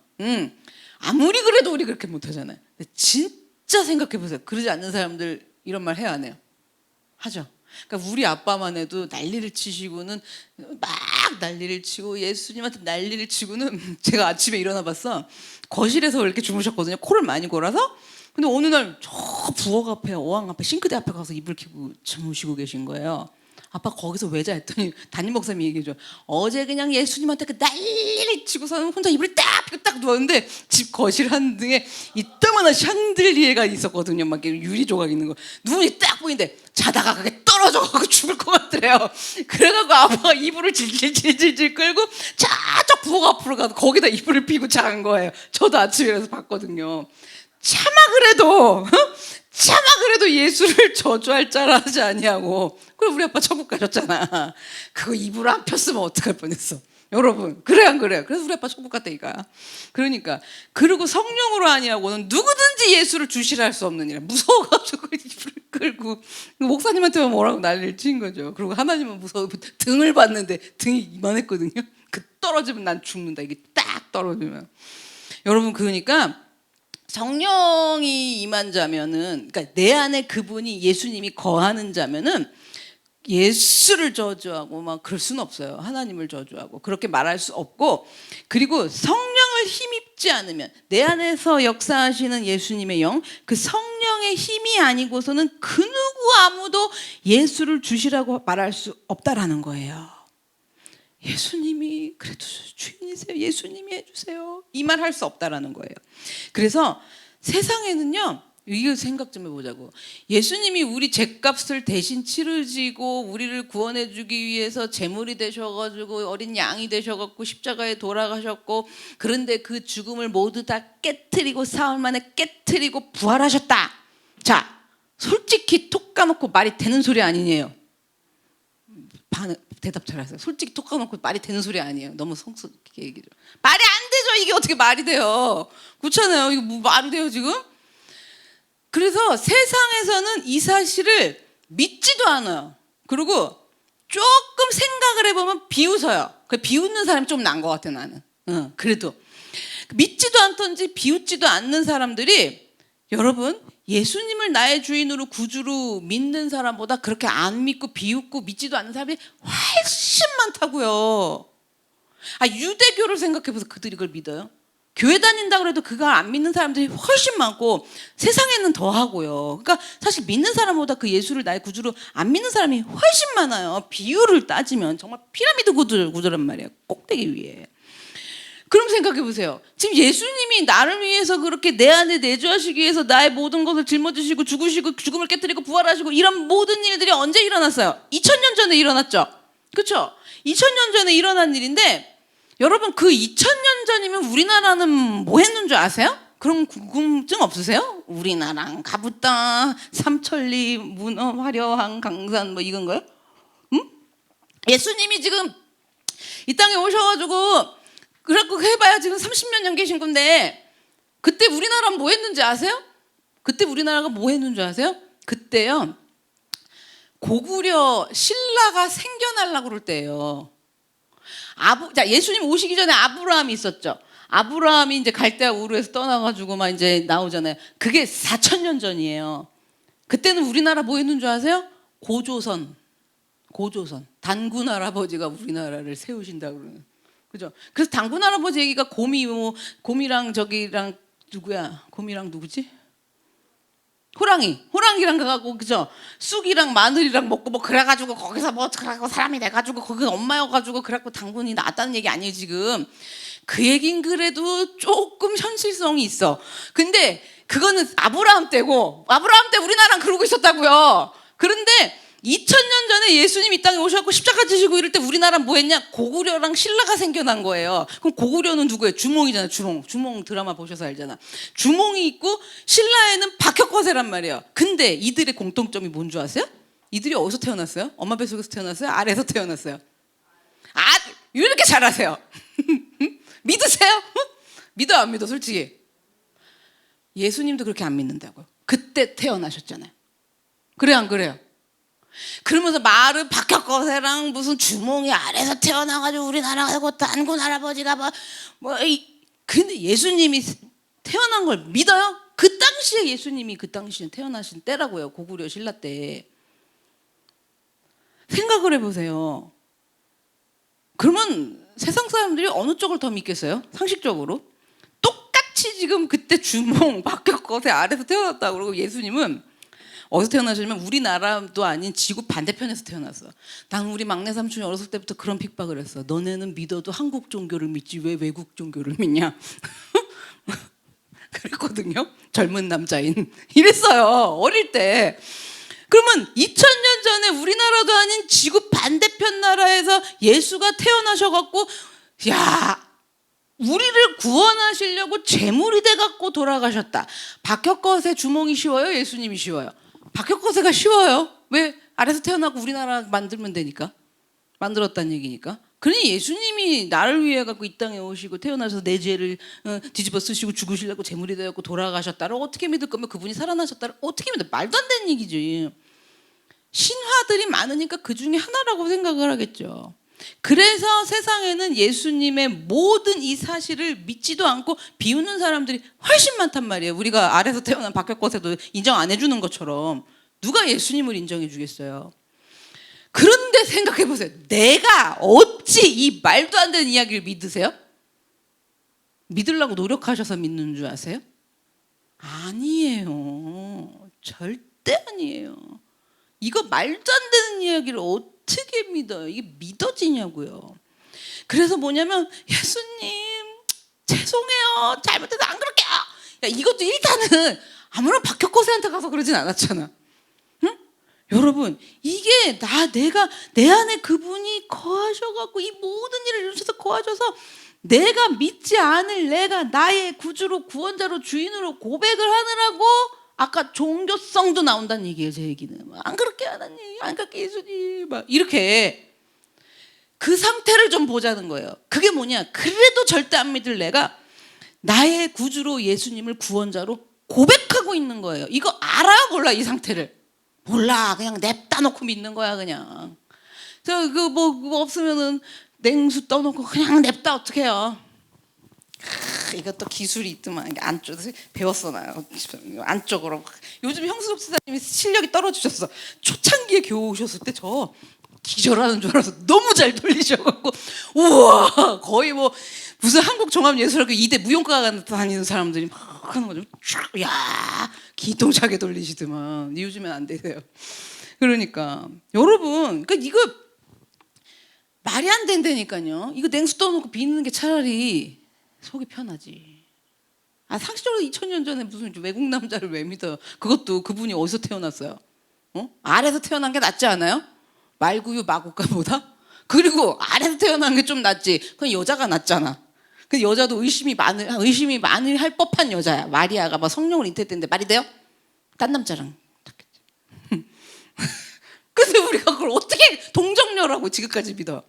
Speaker 1: 아무리 그래도 우리 그렇게 못하잖아요. 진짜 생각해 보세요. 그러지 않는 사람들 이런 말 해야 안 해요? 하죠. 그러니까 우리 아빠만 해도 난리를 치시고는 막 난리를 치고 예수님한테 난리를 치고는 제가 아침에 일어나 봤어. 거실에서 이렇게 주무셨거든요. 코를 많이 골아서. 근데 어느 날 저 부엌 앞에 어항 앞에 싱크대 앞에 가서 이불 켜고 주무시고 계신 거예요. 아빠 거기서 왜 자 했더니 담임 목사님이 얘기해줘. 어제 그냥 예수님한테 그 난리를 치고서는 혼자 이불을 딱 펴고 딱 누웠는데 집 거실 한 등에 이따만한 샹들리에가 있었거든요. 막 유리 조각 있는 거. 눈이 딱 보이는데 자다가 그게 떨어져가지고 죽을 것 같더래요. 그래가지고 아빠가 이불을 질질질질 끌고 저쪽 부엌 앞으로 가서 거기다 이불을 피고 자는 거예요. 저도 아침에 일어나서 봤거든요. 차마 그래도 예수를 저주할 자라 하지 아니하고. 그럼 우리 아빠 천국 가셨잖아. 그거 이불 안 폈으면 어떡할 뻔했어. 여러분 그래 안 그래요? 그래서 우리 아빠 천국 갔다니까. 그러니까 그리고 성령으로 아니하고는 누구든지 예수를 주시라 할 수 없느니라. 무서워가지고 이불을 끌고 목사님한테만 뭐라고 난리를 친 거죠. 그리고 하나님은 무서워 등을 봤는데 등이 이만했거든요. 그 떨어지면 난 죽는다. 이게 딱 떨어지면. 여러분 그러니까 성령이 임한 자면은 그러니까 내 안에 그분이 예수님이 거하는 자면은 예수를 저주하고 막 그럴 수는 없어요. 하나님을 저주하고 그렇게 말할 수 없고, 그리고 성령을 힘입지 않으면, 내 안에서 역사하시는 예수님의 영, 그 성령의 힘이 아니고서는 그 누구 아무도 예수를 주시라고 말할 수 없다라는 거예요. 예수님이 그래도 주인이세요, 예수님이 해주세요, 이 말 할 수 없다라는 거예요. 그래서 세상에는요, 이거 생각 좀 해보자고. 예수님이 우리 죗값을 대신 치르시고 우리를 구원해주기 위해서 제물이 되셔가지고 어린 양이 되셔갖고 십자가에 돌아가셨고, 그런데 그 죽음을 모두 다 깨트리고 사흘 만에 깨트리고 부활하셨다. 자, 솔직히 톡 까놓고 말이 되는 소리 아니에요? 대답 잘하세요. 솔직히 톡 까놓고 말이 되는 소리 아니에요. 너무 성스럽게 얘기를. 말이 안 되죠. 이게 어떻게 말이 돼요? 그렇잖아요. 이거 뭐 말이 돼요 지금? 그래서 세상에서는 이 사실을 믿지도 않아요. 그리고 조금 생각을 해보면 비웃어요. 비웃는 사람이 좀 난 것 같아 나는. 그래도 믿지도 않던지 비웃지도 않는 사람들이, 여러분, 예수님을 나의 주인으로 구주로 믿는 사람보다 그렇게 안 믿고 비웃고 믿지도 않는 사람이 훨씬 많다고요. 유대교를 생각해보세요. 그들이 그걸 믿어요? 교회 다닌다고 해도 그걸 안 믿는 사람들이 훨씬 많고, 세상에는 더 하고요. 그러니까 사실 믿는 사람보다 그 예수를 나의 구주로 안 믿는 사람이 훨씬 많아요. 비율을 따지면 정말 피라미드 구조란 말이에요. 꼭대기 위에. 그럼 생각해 보세요. 지금 예수님이 나를 위해서 그렇게 내 안에 내주하시기 위해서 나의 모든 것을 짊어지시고 죽으시고 죽음을 깨뜨리고 부활하시고 이런 모든 일들이 언제 일어났어요? 2000년 전에 일어났죠. 그렇죠? 2000년 전에 일어난 일인데, 여러분, 그 2000년 전이면 우리나라는 뭐 했는 줄 아세요? 그럼 궁금증 없으세요? 우리나라랑 가부다, 삼천리, 문어, 화려한 강산 뭐 이건가요? 응? 예수님이 지금 이 땅에 오셔가지고 그래갖고 해봐야 지금 30몇 년 계신 건데, 그때 우리나라는 뭐 했는지 아세요? 그때 우리나라가 뭐 했는 줄 아세요? 그때요, 고구려 신라가 생겨나려고 그럴 때예요. 자, 예수님 오시기 전에 아브라함이 있었죠. 아브라함이 이제 갈대아 우르에서 떠나가지고 막 이제 나오잖아요. 그게 4000년 전이에요. 그때는 우리나라 뭐 했는 줄 아세요? 고조선. 단군 할아버지가 우리나라를 세우신다고 그러는. 그죠? 그래서 단군 할아버지 얘기가 곰이랑 저기랑 누구야? 곰이랑 누구지? 호랑이랑 가가지고, 그죠? 쑥이랑 마늘이랑 먹고 뭐 그래가지고 거기서 뭐 그래가지고 사람이 돼가지고 거기 엄마여가지고 그래갖고 당군이 나왔다는 얘기 아니에요 지금. 그 얘긴 그래도 조금 현실성이 있어. 근데 그거는 아브라함 때고, 아브라함 때 우리나라랑 그러고 있었다고요. 그런데 2000년 전에 예수님 이 땅에 오셔갖고 십자가 지시고 이럴 때 우리나라는 뭐 했냐? 고구려랑 신라가 생겨난 거예요. 그럼 고구려는 누구예요? 주몽이잖아. 주몽 드라마 보셔서 알잖아. 주몽이 있고 신라에는 박혁거세란 말이에요. 근데 이들의 공통점이 뭔 줄 아세요? 이들이 어디서 태어났어요? 엄마 뱃속에서 태어났어요? 아래에서 태어났어요? 왜 이렇게 잘하세요? 믿으세요? 믿어 안 믿어 솔직히? 예수님도 그렇게 안 믿는다고요. 그때 태어나셨잖아요. 그래 안 그래요? 그러면서 말을 박혁거세랑 무슨 주몽이 아래서 태어나가지고 우리나라가 되고 단군 할아버지가 근데 예수님이 태어난 걸 믿어요? 그 당시에 예수님이 그 당시에 태어나신 때라고요. 고구려 신라 때. 생각을 해보세요. 그러면 세상 사람들이 어느 쪽을 더 믿겠어요? 상식적으로 똑같이 지금 그때 주몽 박혁거세 아래서 태어났다고 그러고, 예수님은 어디서 태어나셨냐면 우리나라도 아닌 지구 반대편에서 태어났어. 난 우리 막내 삼촌이 어렸을 때부터 그런 핍박을 했어. 너네는 믿어도 한국 종교를 믿지 왜 외국 종교를 믿냐? 그랬거든요. 젊은 남자인. 이랬어요. 어릴 때. 그러면 2000년 전에 우리나라도 아닌 지구 반대편 나라에서 예수가 태어나셔갖고, 야, 우리를 구원하시려고 제물이 돼갖고 돌아가셨다. 박혁거세 주몽이 쉬워요? 예수님이 쉬워요? 박혁거세가 쉬워요. 왜? 아래서 태어나고 우리나라 만들면 되니까. 만들었다는 얘기니까. 그러니 예수님이 나를 위해 갖고 이 땅에 오시고 태어나서 내 죄를 뒤집어 쓰시고 죽으시려고 제물이 되었고 돌아가셨다를 어떻게 믿을 거면, 그분이 살아나셨다를 어떻게 믿을? 말도 안 되는 얘기지. 신화들이 많으니까 그 중에 하나라고 생각을 하겠죠. 그래서 세상에는 예수님의 모든 이 사실을 믿지도 않고 비웃는 사람들이 훨씬 많단 말이에요. 우리가 아래서 태어난 박혁거세도 인정 안 해주는 것처럼 누가 예수님을 인정해 주겠어요? 그런데 생각해 보세요. 내가 어찌 이 말도 안 되는 이야기를 믿으세요? 믿으려고 노력하셔서 믿는 줄 아세요? 아니에요. 절대 아니에요. 이거 말도 안 되는 이야기를 어떻게 믿어요? 이게 믿어지냐고요. 그래서 뭐냐면 예수님 죄송해요. 잘못해서 안 그럴게요. 야, 이것도 일단은 아무런 박혁거세한테 가서 그러진 않았잖아. 응? 여러분 이게 내가 내 안에 그분이 거하셔갖고 이 모든 일을 이루셔서 거하셔서 내가 믿지 않을 내가 나의 구주로 구원자로 주인으로 고백을 하느라고 아까 종교성도 나온다는 얘기예요. 제 얘기는 안 그렇게 하나님 안 그렇게 예수님 막 이렇게 그 상태를 좀 보자는 거예요. 그게 뭐냐 그래도 절대 안 믿을 내가 나의 구주로 예수님을 구원자로 고백하고 있는 거예요. 이거 알아요 몰라 이 상태를 몰라 그냥 냅다 놓고 믿는 거야 그냥. 저 그 뭐 없으면은 냉수 떠놓고 그냥 냅다 어떻게 해요? 이것도 기술이 있더만 안쪽에서 배웠어 나 안쪽으로. 요즘 형수석 지사님이 실력이 떨어지셨어. 초창기에 겨우 오셨을 때 저 기절하는 줄 알아서 너무 잘 돌리셔갖고 우와 거의 뭐 무슨 한국종합예술학교 2대 무용과 다니는 사람들이 막 하는 거죠. 야 기똥차게 돌리시더만. 요즘엔 안 되세요. 그러니까 여러분 그러니까 이거 말이 안 된다니까요. 이거 냉수 떠놓고 비는 게 차라리 속이 편하지. 상식적으로 2000년 전에 무슨 외국 남자를 왜 믿어요? 그것도 그분이 어디서 태어났어요? 아래에서 태어난 게 낫지 않아요? 말구유 마구간보다? 그리고 아래에서 태어난 게 좀 낫지. 그건 여자가 낫잖아. 그 여자도 의심이 많이 할 법한 여자야. 마리아가 막 성령을 잉태했는데 말이 돼요? 딴 남자랑 탔겠지. 근데 우리가 그걸 어떻게 동정녀라고 지금까지 믿어요?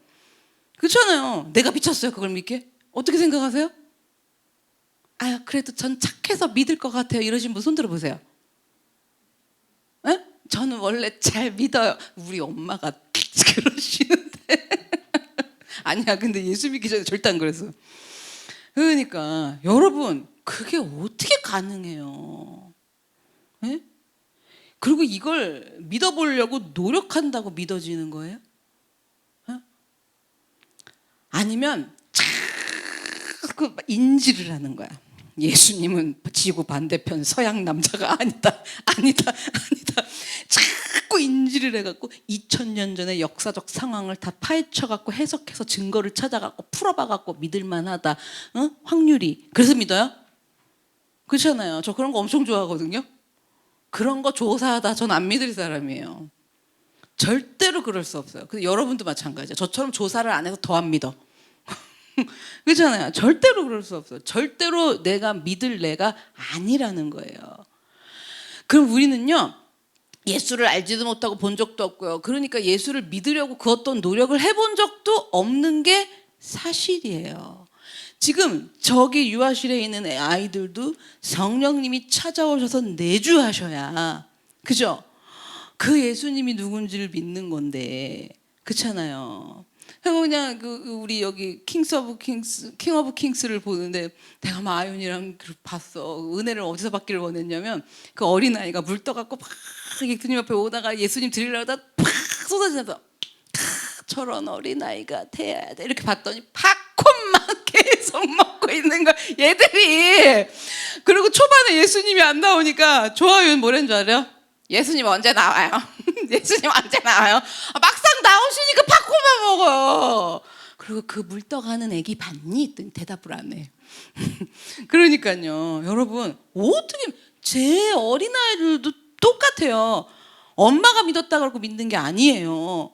Speaker 1: 그렇잖아요. 내가 미쳤어요 그걸 믿게? 어떻게 생각하세요? 그래도 전 착해서 믿을 것 같아요 이러신 분 손 들어보세요. 에? 저는 원래 잘 믿어요. 우리 엄마가 그러시는데 아니야 근데 예수 믿기 전에 절대 안 그랬어. 그러니까 여러분 그게 어떻게 가능해요? 에? 그리고 이걸 믿어보려고 노력한다고 믿어지는 거예요? 아니면 자꾸 인지를 하는 거야. 예수님은 지구 반대편 서양 남자가 아니다. 자꾸 인지를 해갖고 2000년 전의 역사적 상황을 다 파헤쳐갖고 해석해서 증거를 찾아갖고 풀어봐갖고 믿을만하다. 확률이. 그래서 믿어요? 그렇잖아요. 저 그런 거 엄청 좋아하거든요. 그런 거 조사하다 전 안 믿을 사람이에요. 절대로 그럴 수 없어요. 근데 여러분도 마찬가지예요. 저처럼 조사를 안 해서 더 안 믿어. 그렇잖아요. 절대로 그럴 수 없어요. 절대로 내가 믿을 내가 아니라는 거예요. 그럼 우리는요 예수를 알지도 못하고 본 적도 없고요. 그러니까 예수를 믿으려고 그 어떤 노력을 해본 적도 없는 게 사실이에요. 지금 저기 유아실에 있는 아이들도 성령님이 찾아오셔서 내주하셔야 그죠? 그 예수님이 누군지를 믿는 건데 그렇잖아요. 그냥 우리 여기 킹 오브 킹스를 보는데 내가 막 아윤이랑 봤어. 은혜를 어디서 받기를 원했냐면 그 어린아이가 물 떠갖고 막 예수님 앞에 오다가 예수님 드리려다 팍 쏟아지면서 저런 어린아이가 돼야 돼 이렇게 봤더니 팝콘만 계속 먹고 있는 거야 얘들이. 그리고 초반에 예수님이 안 나오니까 조아윤 뭐라는 줄 알아요? 예수님 언제 나와요? 예수님 언제 나와요? 막상 나오시니까 팝콘만 먹어요. 그리고 그 물 떠가는 애기 봤니? 했더니 대답을 안 해. 그러니까요 여러분 어떻게 제 어린아이들도 똑같아요. 엄마가 믿었다 그러고 믿는 게 아니에요.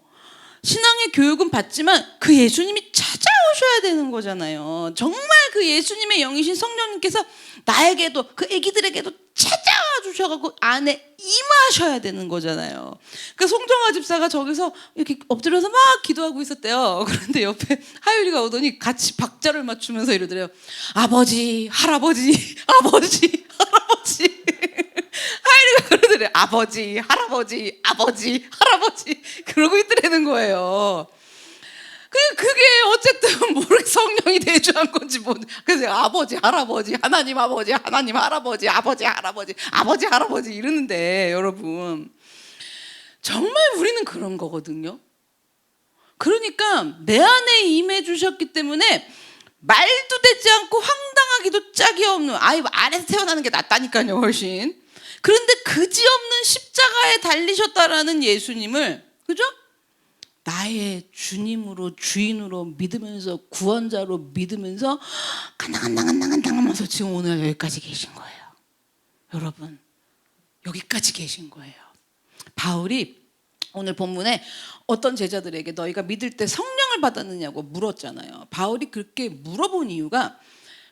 Speaker 1: 신앙의 교육은 받지만 그 예수님이 찾아오셔야 되는 거잖아요. 정말 그 예수님의 영이신 성령님께서 나에게도 그 애기들에게도 찾아와 주셔가지고 안에 임하셔야 되는 거잖아요. 그러니까 송정아 집사가 저기서 이렇게 엎드려서 막 기도하고 있었대요. 그런데 옆에 하율이가 오더니 같이 박자를 맞추면서 이러더래요. 아버지, 할아버지, 아버지, 할아버지. 하율이가 그러더래요. 아버지, 할아버지, 아버지, 할아버지. 그러고 있더라는 거예요. 그게 어쨌든 모르게 성령이 내주한 건지 뭐. 그래서 아버지 할아버지 하나님 아버지 하나님 할아버지 아버지 할아버지 아버지 할아버지 이러는데 여러분 정말 우리는 그런 거거든요. 그러니까 내 안에 임해 주셨기 때문에 말도 되지 않고 황당하기도 짝이 없는, 아이 아래서 태어나는 게 낫다니까요, 훨씬. 그런데 그지없는 십자가에 달리셨다라는 예수님을, 그죠? 나의 주님으로, 주인으로 믿으면서, 구원자로 믿으면서 간당간당하면서 지금 오늘 여기까지 계신 거예요. 여러분, 여기까지 계신 거예요. 바울이 오늘 본문에 어떤 제자들에게 너희가 믿을 때 성령을 받았느냐고 물었잖아요. 바울이 그렇게 물어본 이유가,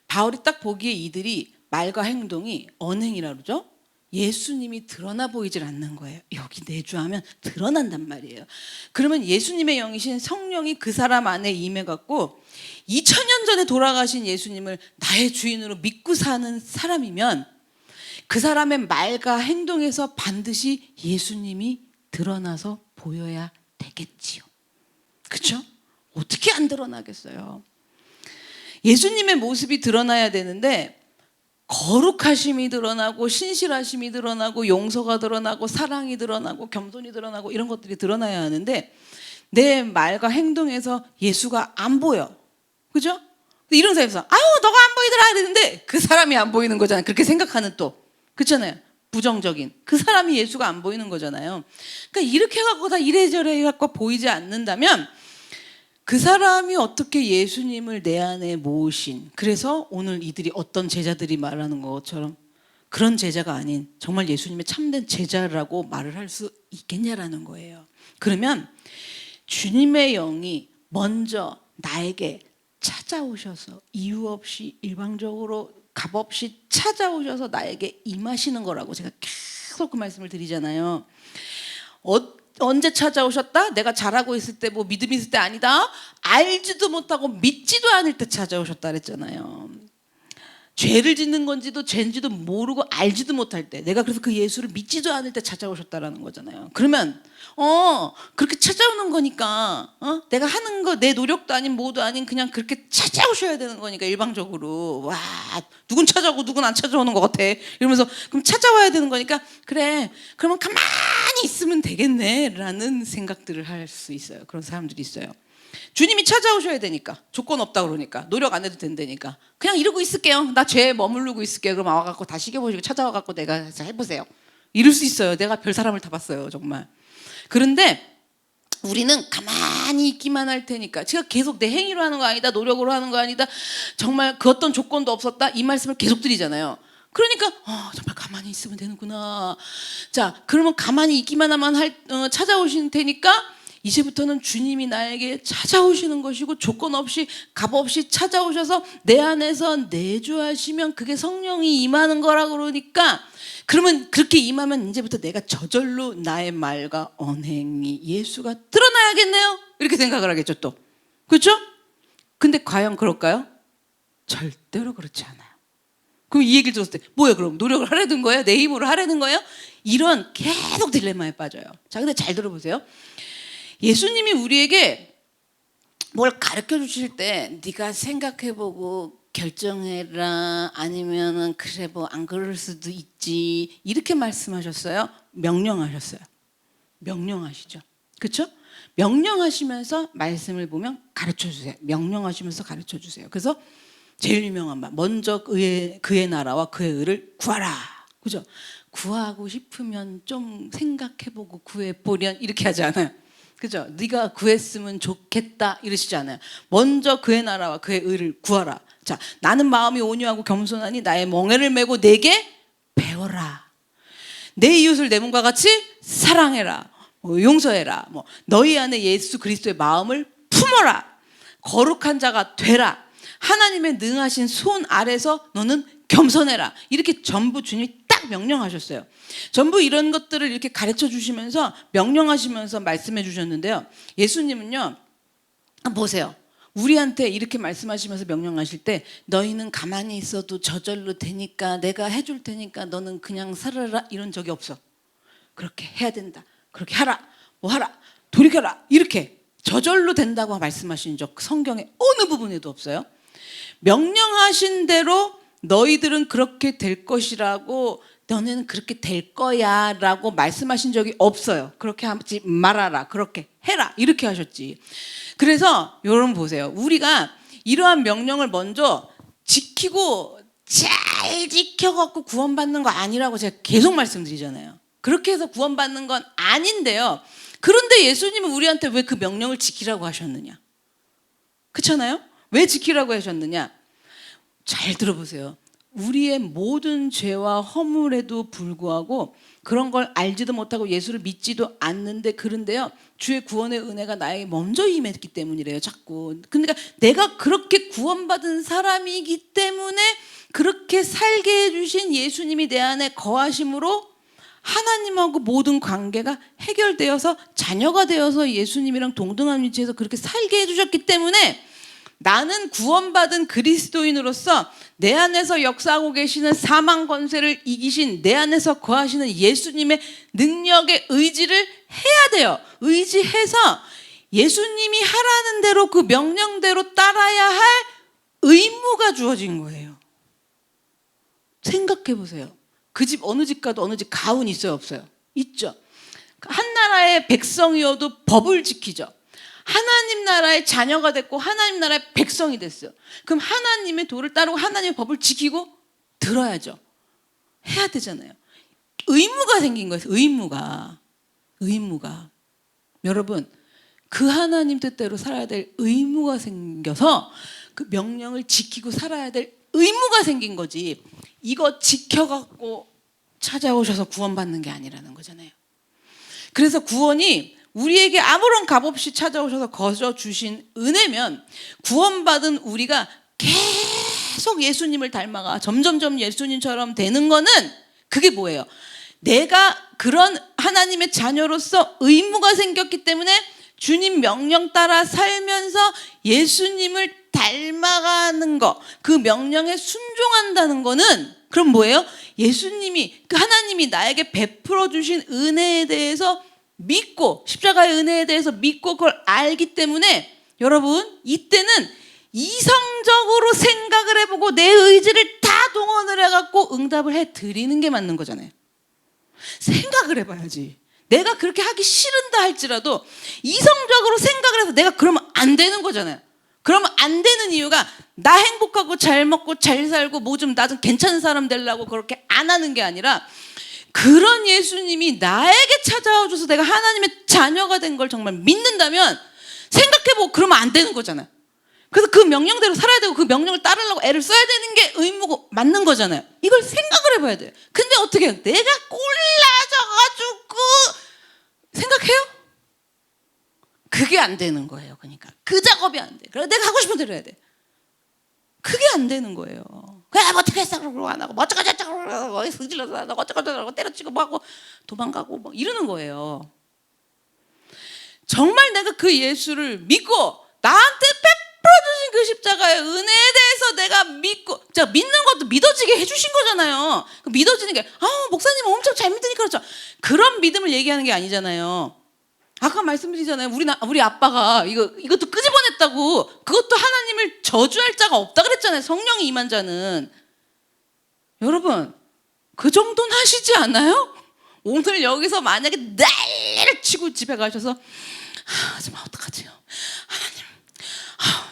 Speaker 1: 바울이 딱 보기에 이들이 말과 행동이 언행이라 그러죠. 예수님이 드러나 보이질 않는 거예요. 여기 내주하면 드러난단 말이에요. 그러면 예수님의 영이신 성령이 그 사람 안에 임해갖고 2000년 전에 돌아가신 예수님을 나의 주인으로 믿고 사는 사람이면 그 사람의 말과 행동에서 반드시 예수님이 드러나서 보여야 되겠지요. 그렇죠? 어떻게 안 드러나겠어요? 예수님의 모습이 드러나야 되는데 거룩하심이 드러나고 신실하심이 드러나고 용서가 드러나고 사랑이 드러나고 겸손이 드러나고 이런 것들이 드러나야 하는데 내 말과 행동에서 예수가 안 보여. 그죠? 이런 사람에서 아유 너가 안 보이더라 이랬는데 그 사람이 안 보이는 거잖아요. 그렇게 생각하는 또. 그렇잖아요. 부정적인 그 사람이 예수가 안 보이는 거잖아요. 그러니까 이렇게 해갖고 다 이래저래 해갖고 보이지 않는다면 그 사람이 어떻게 예수님을 내 안에 모으신, 그래서 오늘 이들이 어떤 제자들이 말하는 것처럼 그런 제자가 아닌 정말 예수님의 참된 제자라고 말을 할 수 있겠냐라는 거예요. 그러면 주님의 영이 먼저 나에게 찾아오셔서 이유 없이 일방적으로 값없이 찾아오셔서 나에게 임하시는 거라고 제가 계속 그 말씀을 드리잖아요. 언제 찾아오셨다? 내가 잘하고 있을 때, 뭐 믿음이 있을 때 아니다. 알지도 못하고 믿지도 않을 때 찾아오셨다 그랬잖아요. 죄를 짓는 건지도 죄인지도 모르고 알지도 못할 때, 내가 그래서 그 예수를 믿지도 않을 때 찾아오셨다라는 거잖아요. 그러면 그렇게 찾아오는 거니까 내가 하는 거 내 노력도 아닌 뭐도 아닌 그냥 그렇게 찾아오셔야 되는 거니까 일방적으로 와 누군 찾아오고 누군 안 찾아오는 것 같아 이러면서 그럼 찾아와야 되는 거니까 그래 그러면 가만히 있으면 되겠네 라는 생각들을 할 수 있어요. 그런 사람들이 있어요. 주님이 찾아오셔야 되니까 조건 없다 그러니까 노력 안 해도 된다니까 그냥 이러고 있을게요. 나 죄에 머무르고 있을게요. 그럼 와갖고 다 시켜보시고 찾아와갖고 내가 해보세요. 이럴 수 있어요. 내가 별 사람을 다 봤어요 정말. 그런데 우리는 가만히 있기만 할 테니까 제가 계속 내 행위로 하는 거 아니다 노력으로 하는 거 아니다 정말 그 어떤 조건도 없었다 이 말씀을 계속 드리잖아요. 그러니까 정말 가만히 있으면 되는구나. 자 그러면 가만히 있기만 하면 찾아오실 테니까 이제부터는 주님이 나에게 찾아오시는 것이고 조건 없이 값 없이 찾아오셔서 내 안에서 내주하시면 그게 성령이 임하는 거라 그러니까 그러면 그렇게 임하면 이제부터 내가 저절로 나의 말과 언행이 예수가 드러나야겠네요. 이렇게 생각을 하겠죠 또. 그렇죠? 근데 과연 그럴까요? 절대로 그렇지 않아요. 그럼 이 얘기를 들었을 때 뭐야 그럼 노력을 하려는 거예요? 내 힘으로 하려는 거예요? 이런 계속 딜레마에 빠져요. 자 근데 잘 들어보세요. 예수님이 우리에게 뭘 가르쳐 주실 때 네가 생각해보고 결정해라 아니면은 그래 뭐 안 그럴 수도 있지 이렇게 말씀하셨어요? 명령하셨어요. 명령하시죠. 그렇죠? 명령하시면서 말씀을 보면 가르쳐 주세요. 명령하시면서 가르쳐 주세요. 그래서 제일 유명한 말 먼저 그의 나라와 그의 의를 구하라. 그죠? 구하고 싶으면 좀 생각해보고 구해보련 이렇게 하지 않아요. 그죠? 네가 구했으면 좋겠다 이러시지 않아요. 먼저 그의 나라와 그의 의를 구하라. 자, 나는 마음이 온유하고 겸손하니 나의 멍에를 메고 내게 배워라. 내 이웃을 내 몸과 같이 사랑해라. 용서해라. 너희 안에 예수 그리스도의 마음을 품어라. 거룩한 자가 되라. 하나님의 능하신 손 아래서 너는 겸손해라. 이렇게 전부 주님이 딱 명령하셨어요. 전부 이런 것들을 이렇게 가르쳐 주시면서 명령하시면서 말씀해 주셨는데요. 예수님은요. 보세요. 우리한테 이렇게 말씀하시면서 명령하실 때 너희는 가만히 있어도 저절로 되니까 내가 해줄 테니까 너는 그냥 살아라 이런 적이 없어. 그렇게 해야 된다. 그렇게 하라. 뭐 하라. 돌이켜라. 이렇게 저절로 된다고 말씀하신 적 성경에 어느 부분에도 없어요. 명령하신 대로 너희들은 그렇게 될 것이라고 너네는 그렇게 될 거야 라고 말씀하신 적이 없어요. 그렇게 하지 말아라, 그렇게 해라, 이렇게 하셨지. 그래서 여러분 보세요. 우리가 이러한 명령을 먼저 지키고 잘 지켜갖고 구원받는 거 아니라고 제가 계속 말씀드리잖아요. 그렇게 해서 구원받는 건 아닌데요. 그런데 예수님은 우리한테 왜 그 명령을 지키라고 하셨느냐? 그렇잖아요? 왜 지키라고 하셨느냐? 잘 들어보세요. 우리의 모든 죄와 허물에도 불구하고 그런 걸 알지도 못하고 예수를 믿지도 않는데, 그런데요, 주의 구원의 은혜가 나에게 먼저 임했기 때문이래요, 자꾸. 그러니까 내가 그렇게 구원받은 사람이기 때문에 그렇게 살게 해주신 예수님이 내 안에 거하심으로 하나님하고 모든 관계가 해결되어서 자녀가 되어서 예수님이랑 동등한 위치에서 그렇게 살게 해주셨기 때문에 나는 구원받은 그리스도인으로서 내 안에서 역사하고 계시는 사망 권세를 이기신 내 안에서 거하시는 예수님의 능력에 의지를 해야 돼요. 의지해서 예수님이 하라는 대로 그 명령대로 따라야 할 의무가 주어진 거예요. 생각해 보세요. 그 집 어느 집 가도 어느 집 가훈 있어요, 없어요? 있죠. 한 나라의 백성이어도 법을 지키죠. 하나님 나라의 자녀가 됐고 하나님 나라의 백성이 됐어요. 그럼 하나님의 도를 따르고 하나님의 법을 지키고 들어야죠. 해야 되잖아요. 의무가 생긴 거예요. 의무가. 여러분, 그 하나님 뜻대로 살아야 될 의무가 생겨서 그 명령을 지키고 살아야 될 의무가 생긴 거지, 이거 지켜갖고 찾아오셔서 구원받는 게 아니라는 거잖아요. 그래서 구원이 우리에게 아무런 값 없이 찾아오셔서 거저 주신 은혜면, 구원받은 우리가 계속 예수님을 닮아가 점점점 예수님처럼 되는 거는, 그게 뭐예요? 내가 그런 하나님의 자녀로서 의무가 생겼기 때문에 주님 명령 따라 살면서 예수님을 닮아가는 거, 그 명령에 순종한다는 거는, 그럼 뭐예요? 예수님이, 그 하나님이 나에게 베풀어 주신 은혜에 대해서 믿고, 십자가의 은혜에 대해서 믿고 그걸 알기 때문에, 여러분, 이때는 이성적으로 생각을 해보고 내 의지를 다 동원을 해갖고 응답을 해드리는 게 맞는 거잖아요. 생각을 해봐야지. 내가 그렇게 하기 싫은다 할지라도 이성적으로 생각을 해서 내가 그러면 안 되는 거잖아요. 그러면 안 되는 이유가 나 행복하고 잘 먹고 잘 살고 뭐 좀 나 좀 괜찮은 사람 되려고 그렇게 안 하는 게 아니라, 그런 예수님이 나에게 찾아와줘서 내가 하나님의 자녀가 된 걸 정말 믿는다면 생각해보고 그러면 안 되는 거잖아요. 그래서 그 명령대로 살아야 되고 그 명령을 따르려고 애를 써야 되는 게 의무고 맞는 거잖아요. 이걸 생각을 해봐야 돼요. 근데 어떻게 해요? 내가 꼴라져가지고 생각해요? 그게 안 되는 거예요. 그러니까 그 작업이 안 돼. 그래서 내가 하고 싶은 대로 해야 돼. 그게 안 되는 거예요. 그냥 뭐 어떻게 했어? 그러고 안 하고 뭐 어쩌고 저쩌고 그러고 승질러서 어쩌고 저쩌고 때려치고 뭐 하고 도망가고 뭐 이러는 거예요. 정말 내가 그 예수를 믿고 나한테 베풀어 주신 그 십자가의 은혜에 대해서 내가 믿고, 제가 믿는 것도 믿어지게 해주신 거잖아요. 그 믿어지는 게, 목사님 엄청 잘 믿으니까 그렇죠. 그런 믿음을 얘기하는 게 아니잖아요. 아까 말씀드리잖아요. 우리 아빠가 이것도 끄집어냈다고. 그것도 하나님을 저주할 자가 없다 그랬잖아요. 성령이 임한 자는. 여러분, 그 정도는 하시지 않아요? 오늘 여기서 만약에 난리를 치고 집에 가셔서 정말 어떡하지요? 하나님,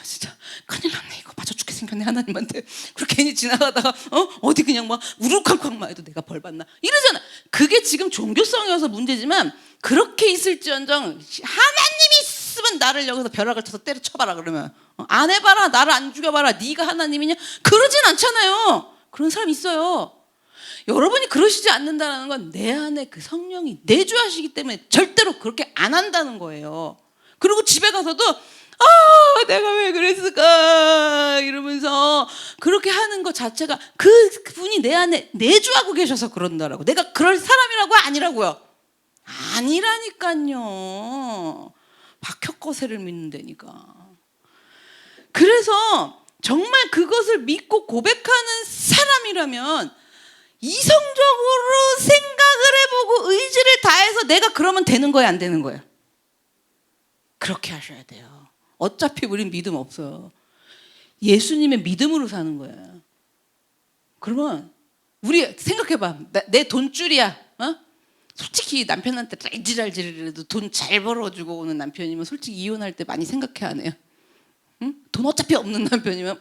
Speaker 1: 진짜 큰일 났네. 이거 맞아 죽게 생겼네 하나님한테. 그리고 괜히 지나가다가 어디 그냥 막 우르쾅쾅만 해도 내가 벌 받나 이러잖아. 그게 지금 종교성이어서 문제지만, 그렇게 있을지언정 하나님이 있으면 나를 여기서 벼락을 쳐서 때려쳐봐라 그러면, 안 해봐라, 나를 안 죽여봐라, 네가 하나님이냐, 그러진 않잖아요. 그런 사람 있어요. 여러분이 그러시지 않는다는 건 내 안에 그 성령이 내주하시기 때문에 절대로 그렇게 안 한다는 거예요. 그리고 집에 가서도 내가 왜 그랬을까 이러면서 그렇게 하는 것 자체가 그분이 내 안에 내주하고 계셔서 그런다라고. 내가 그럴 사람이라고 아니라고요. 아니라니까요. 박혁거세를 믿는다니까. 그래서 정말 그것을 믿고 고백하는 사람이라면 이성적으로 생각을 해보고 의지를 다해서 내가 그러면 되는 거예요, 안 되는 거예요? 그렇게 하셔야 돼요. 어차피 우린 믿음 없어요. 예수님의 믿음으로 사는 거예요. 그러면 우리 생각해봐. 내 돈줄이야. 솔직히 남편한테 짤지랄지랄해도 돈 잘 벌어주고 오는 남편이면 솔직히 이혼할 때 많이 생각해 안 해요? 응? 돈 어차피 없는 남편이면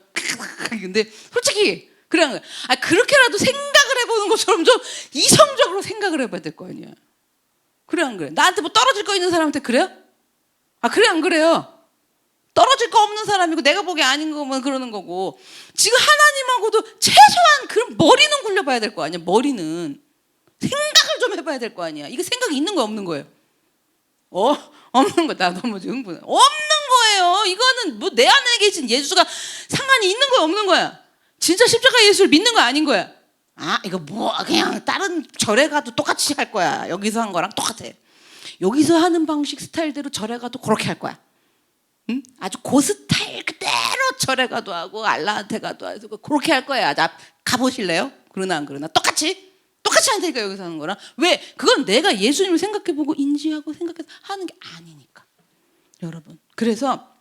Speaker 1: 근데 솔직히 그래. 그렇게라도 생각을 해보는 것처럼 좀 이성적으로 생각을 해봐야 될 거 아니야. 그래 안 그래? 나한테 뭐 떨어질 거 있는 사람한테 그래요? 그래 안 그래요? 떨어질 거 없는 사람이고 내가 보기에 아닌 거면 그러는 거고, 지금 하나님하고도 최소한 그런 머리는 굴려봐야 될 거 아니야. 머리는 생각을 좀 해봐야 될 거 아니야. 이거 생각이 있는 거야 없는 거예요? 없는 거. 나 너무 흥분해. 없는 거예요. 이거는 뭐 내 안에 계신 예수가 상관이 있는 거야 없는 거야? 진짜 십자가 예수를 믿는 거 아닌 거야? 이거 뭐 그냥 다른 절에 가도 똑같이 할 거야. 여기서 한 거랑 똑같아. 여기서 하는 방식 스타일대로 절에 가도 그렇게 할 거야. 응? 아주 그 스타일 그대로 절에 가도 하고 알라한테 가도 하고 그렇게 할 거야. 가보실래요? 그러나 안 그러나 똑같이 할 테니까 여기서 하는 거랑. 왜? 그건 내가 예수님을 생각해보고 인지하고 생각해서 하는 게 아니니까. 여러분, 그래서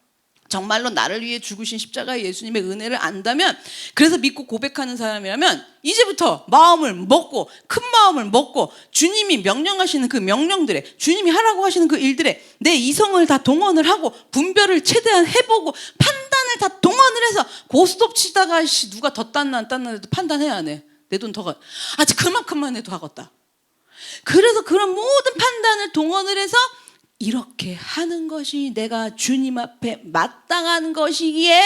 Speaker 1: 정말로 나를 위해 죽으신 십자가의 예수님의 은혜를 안다면, 그래서 믿고 고백하는 사람이라면 이제부터 큰 마음을 먹고 주님이 명령하시는 그 명령들에, 주님이 하라고 하시는 그 일들에 내 이성을 다 동원을 하고 분별을 최대한 해보고 판단을 다 동원을 해서 고스톱 치다가 누가 더 땄나 안 땄나 해도 판단해야 하네. 내 돈 더 가. 그만큼만 해도 하겠다. 그래서 그런 모든 판단을 동원을 해서 이렇게 하는 것이 내가 주님 앞에 마땅한 것이기에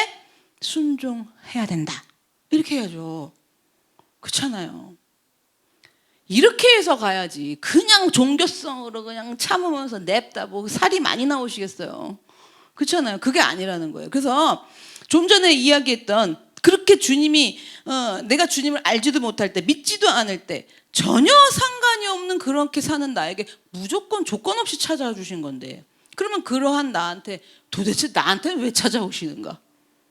Speaker 1: 순종해야 된다. 이렇게 해야죠. 그렇잖아요. 이렇게 해서 가야지. 그냥 종교성으로 그냥 참으면서 냅다 뭐 살이 많이 나오시겠어요. 그렇잖아요. 그게 아니라는 거예요. 그래서 좀 전에 이야기했던, 그렇게 주님이 내가 주님을 알지도 못할 때, 믿지도 않을 때 전혀 상관이 없는 그렇게 사는 나에게 무조건 조건 없이 찾아와 주신 건데, 그러면 그러한 나한테 도대체 나한테 왜 찾아오시는가?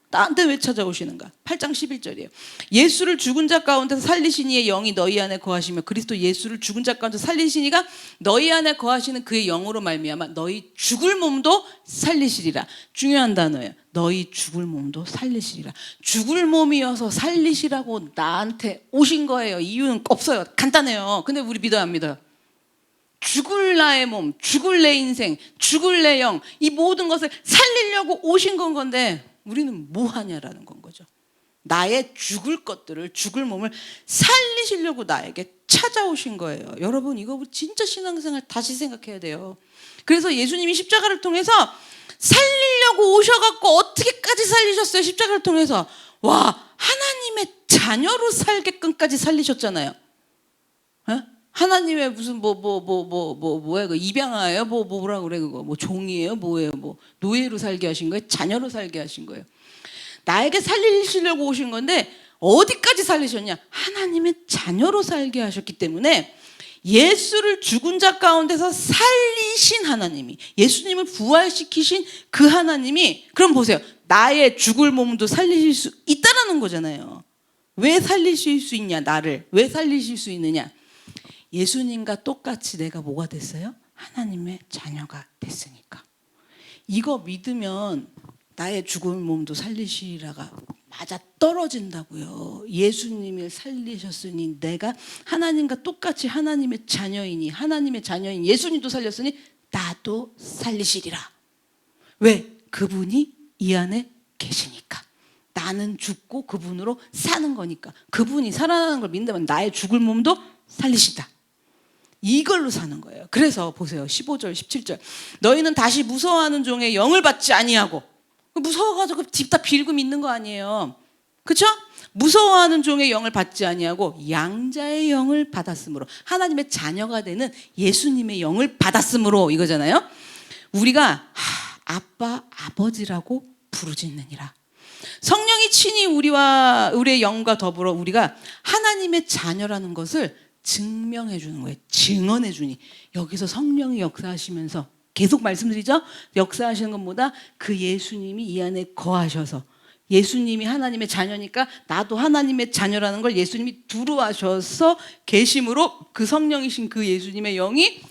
Speaker 1: 8장 11절이에요. 예수를 죽은 자 가운데서 살리신 이의 영이 너희 안에 거하시며, 그리스도 예수를 죽은 자 가운데서 살리신 이가 너희 안에 거하시는 그의 영으로 말미암아 너희 죽을 몸도 살리시리라. 중요한 단어예요. 너희 죽을 몸도 살리시리라. 죽을 몸이어서 살리시라고 나한테 오신 거예요. 이유는 없어요. 간단해요. 근데 우리 믿어요 안 믿어요? 죽을 나의 몸, 죽을 내 인생, 죽을 내 영, 이 모든 것을 살리려고 오신 건데 우리는 뭐 하냐라는 건 거죠. 나의 죽을 것들을, 죽을 몸을 살리시려고 나에게 찾아오신 거예요. 여러분, 이거 진짜 신앙생활 다시 생각해야 돼요. 그래서 예수님이 십자가를 통해서 살리려고 오셔갖고 어떻게까지 살리셨어요? 십자가를 통해서 하나님의 자녀로 살게끔까지 살리셨잖아요. 하나님의 무슨 뭐야, 그 입양아예요? 뭐라 그래, 그거 뭐 종이에요? 뭐예요? 뭐 노예로 살게 하신 거예요? 자녀로 살게 하신 거예요? 나에게 살리시려고 오신 건데 어디까지 살리셨냐? 하나님의 자녀로 살게 하셨기 때문에, 예수를 죽은 자 가운데서 살리신 하나님이, 예수님을 부활시키신 그 하나님이, 그럼 보세요, 나의 죽을 몸도 살리실 수 있다라는 거잖아요. 왜 살리실 수 있냐? 나를 왜 살리실 수 있느냐? 예수님과 똑같이 내가 뭐가 됐어요? 하나님의 자녀가 됐으니까. 이거 믿으면 나의 죽은 몸도 살리시라가 맞아 떨어진다고요. 예수님을 살리셨으니 내가 하나님과 똑같이 하나님의 자녀이니, 하나님의 자녀인 예수님도 살렸으니 나도 살리시리라. 왜? 그분이 이 안에 계시니까. 나는 죽고 그분으로 사는 거니까. 그분이 살아나는 걸 믿는다면 나의 죽을 몸도 살리신다. 이걸로 사는 거예요. 그래서 보세요. 15절 17절. 너희는 다시 무서워하는 종의 영을 받지 아니하고, 무서워가지고 집 다 빌고 믿는 거 아니에요. 그렇죠? 무서워하는 종의 영을 받지 아니하고 양자의 영을 받았으므로, 하나님의 자녀가 되는 예수님의 영을 받았으므로 이거잖아요. 우리가 아빠 아버지라고 부르짖느니라. 성령이 친히 우리의 영과 더불어 우리가 하나님의 자녀라는 것을 증명해 주는 거예요. 증언해 주니. 여기서 성령이 역사하시면서 계속 말씀드리죠. 역사하시는 것보다 그 예수님이 이 안에 거하셔서, 예수님이 하나님의 자녀니까 나도 하나님의 자녀라는 걸 예수님이 두루하셔서 계심으로, 그 성령이신 그 예수님의 영이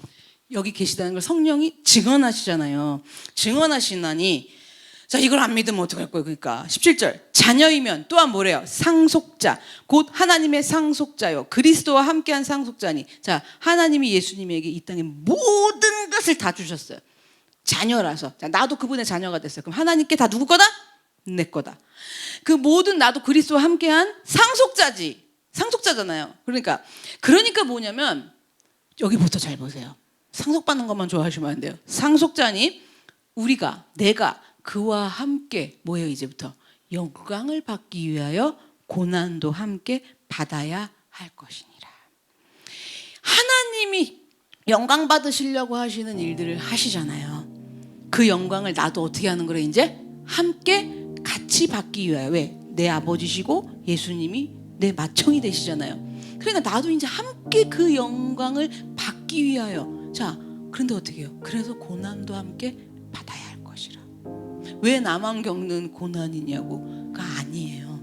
Speaker 1: 여기 계시다는 걸 성령이 증언하시잖아요. 증언하시나니 자, 이걸 안 믿으면 어떡할 거예요? 그러니까 17절 자녀이면 또한 뭐래요? 상속자 곧 하나님의 상속자요 그리스도와 함께한 상속자니. 자, 하나님이 예수님에게 이 땅의 모든 것을 다 주셨어요. 자녀라서. 자, 나도 그분의 자녀가 됐어요. 그럼 하나님께 다 누구 거다? 내 거다. 그 모든 나도 그리스도와 함께한 상속자지. 상속자잖아요. 그러니까 뭐냐면 여기부터 잘 보세요. 상속받는 것만 좋아하시면 안 돼요. 상속자니 내가 그와 함께 뭐예요? 이제부터 영광을 받기 위하여 고난도 함께 받아야 할 것이니라. 하나님이 영광 받으시려고 하시는 일들을 하시잖아요. 그 영광을 나도 어떻게 하는 거래? 이제 함께 같이 받기 위하여. 왜? 내 아버지시고 예수님이 내 맏형이 되시잖아요. 그러니까 나도 이제 함께 그 영광을 받기 위하여. 자, 그런데 어떻게 해요? 그래서 고난도 함께 받아야 할 것이라. 왜 나만 겪는 고난이냐고가 아니에요.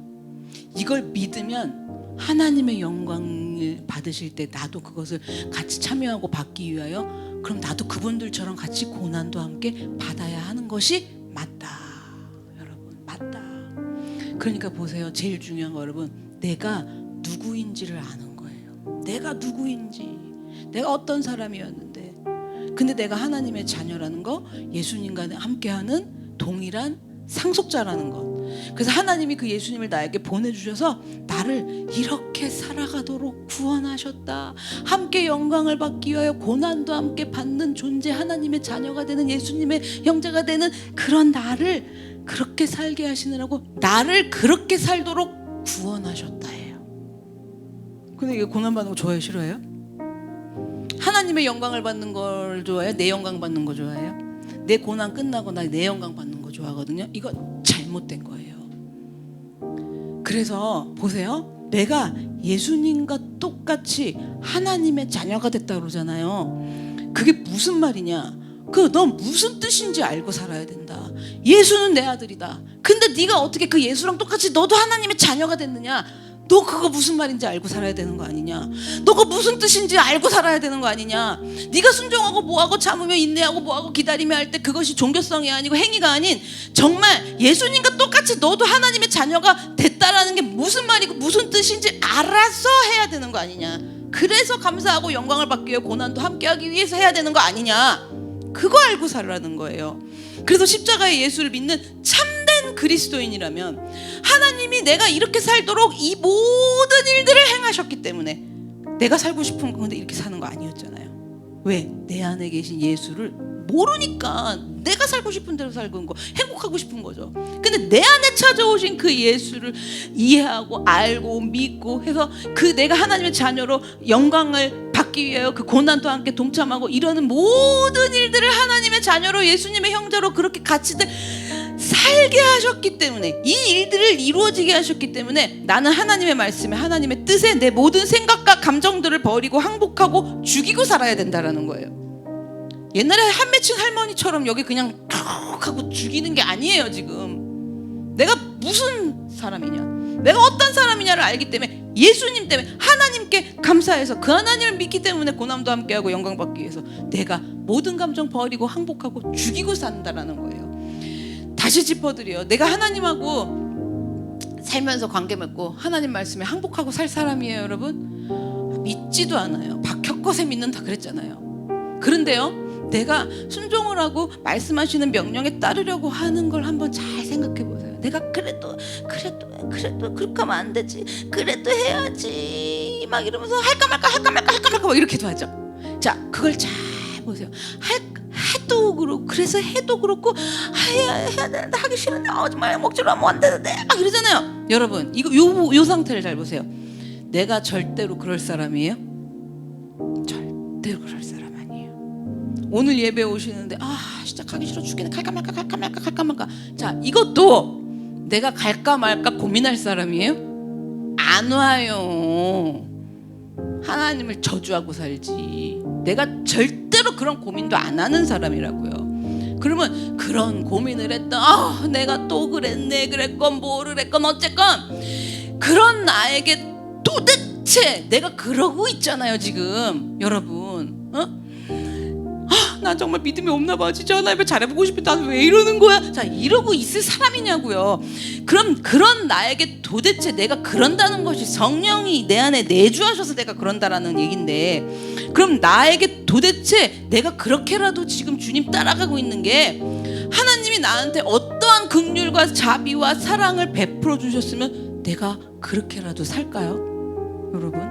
Speaker 1: 이걸 믿으면 하나님의 영광을 받으실 때 나도 그것을 같이 참여하고 받기 위하여 그럼 나도 그분들처럼 같이 고난도 함께 받아야 하는 것이 맞다. 여러분, 맞다. 그러니까 보세요. 제일 중요한 거 여러분, 내가 누구인지를 아는 거예요. 내가 누구인지, 내가 어떤 사람이었는데, 근데 내가 하나님의 자녀라는 거, 예수님과 함께하는 동일한 상속자라는 것. 그래서 하나님이 그 예수님을 나에게 보내주셔서 나를 이렇게 살아가도록 구원하셨다. 함께 영광을 받기 위하여 고난도 함께 받는 존재, 하나님의 자녀가 되는 예수님의 형제가 되는 그런 나를 그렇게 살게 하시느라고 나를 그렇게 살도록 구원하셨다 해요. 근데 이게 고난받는 거 좋아해요? 싫어해요? 하나님의 영광을 받는 걸 좋아해요? 내 영광 받는 거 좋아해요? 내 고난 끝나고 나 내 영광 받는 거 좋아하거든요. 이거 잘못된 거예요. 그래서 보세요. 내가 예수님과 똑같이 하나님의 자녀가 됐다 그러잖아요. 그게 무슨 말이냐? 넌 무슨 뜻인지 알고 살아야 된다. 예수는 내 아들이다. 근데 네가 어떻게 그 예수랑 똑같이 너도 하나님의 자녀가 됐느냐? 너 그거 무슨 말인지 알고 살아야 되는 거 아니냐? 너 그거 무슨 뜻인지 알고 살아야 되는 거 아니냐? 네가 순종하고 뭐하고 참으며 인내하고 뭐하고 기다리며 할 때 그것이 종교성이 아니고 행위가 아닌 정말 예수님과 똑같이 너도 하나님의 자녀가 됐다라는 게 무슨 말이고 무슨 뜻인지 알아서 해야 되는 거 아니냐? 그래서 감사하고 영광을 받기 위해 고난도 함께하기 위해서 해야 되는 거 아니냐? 그거 알고 살라는 거예요. 그래서 십자가의 예수를 믿는 참된 그리스도인이라면 하나님이 내가 이렇게 살도록 이 모든 일들을 행하셨기 때문에 내가 살고 싶은 건데 이렇게 사는 거 아니었잖아요. 왜? 내 안에 계신 예수를 모르니까 내가 살고 싶은 대로 살고 거, 행복하고 싶은 거죠. 근데 내 안에 찾아오신 그 예수를 이해하고 알고 믿고 해서 그 내가 하나님의 자녀로 영광을 받기 위하여 그 고난도 함께 동참하고 이러는 모든 일들을 하나님의 자녀로 예수님의 형제로 그렇게 같이 살게 하셨기 때문에, 이 일들을 이루어지게 하셨기 때문에 나는 하나님의 말씀에 하나님의 뜻에 내 모든 생각과 감정들을 버리고 항복하고 죽이고 살아야 된다라는 거예요. 옛날에 한맺힌 할머니처럼 여기 그냥 툭 하고 죽이는 게 아니에요. 지금 내가 무슨 사람이냐, 내가 어떤 사람이냐를 알기 때문에, 예수님 때문에, 하나님께 감사해서 그 하나님을 믿기 때문에 고난도 함께하고 영광 받기 위해서 내가 모든 감정 버리고 항복하고 죽이고 산다라는 거예요. 다시 짚어드려요. 내가 하나님하고 살면서 관계 맺고 하나님 말씀에 항복하고 살 사람이에요, 여러분? 믿지도 않아요. 박혁것에 믿는다 그랬잖아요. 그런데요, 내가 순종을 하고 말씀하시는 명령에 따르려고 하는 걸 한번 잘 생각해 보세요. 내가 그래도 그렇게 하면 안 되지, 그래도 해야지 막 이러면서 할까 말까 막 이렇게도 하죠. 자, 그걸 잘 보세요. 해도 그렇고, 그래서 해도 그렇고, 해야 되는데 하기 싫은데 정말 먹지로 하면 안 되는데 막 이러잖아요. 여러분, 이거 요 상태를 잘 보세요. 내가 절대로 그럴 사람이에요? 절대로 그럴 사람 아니에요. 오늘 예배 오시는데 진짜 가기 싫어 죽겠네, 갈까 말까. 자, 이것도 내가 갈까 말까 고민할 사람이에요? 안 와요. 하나님을 저주하고 살지. 내가 절대로 그런 고민도 안 하는 사람이라고요. 그러면 그런 고민을 했던 내가 또 그랬건 뭐를 했건 어쨌건 그런 나에게 도대체 내가 그러고 있잖아요 지금. 여러분, 난 정말 믿음이 없나 봐. 진짜 하나님을 잘해보고 싶은데 나는 왜 이러는 거야? 자, 이러고 있을 사람이냐고요. 그럼 그런 나에게 도대체 내가 그런다는 것이 성령이 내 안에 내주하셔서 내가 그런다라는 얘긴데, 그럼 나에게 도대체 내가 그렇게라도 지금 주님 따라가고 있는 게 하나님이 나한테 어떠한 긍휼과 자비와 사랑을 베풀어 주셨으면 내가 그렇게라도 살까요? 여러분,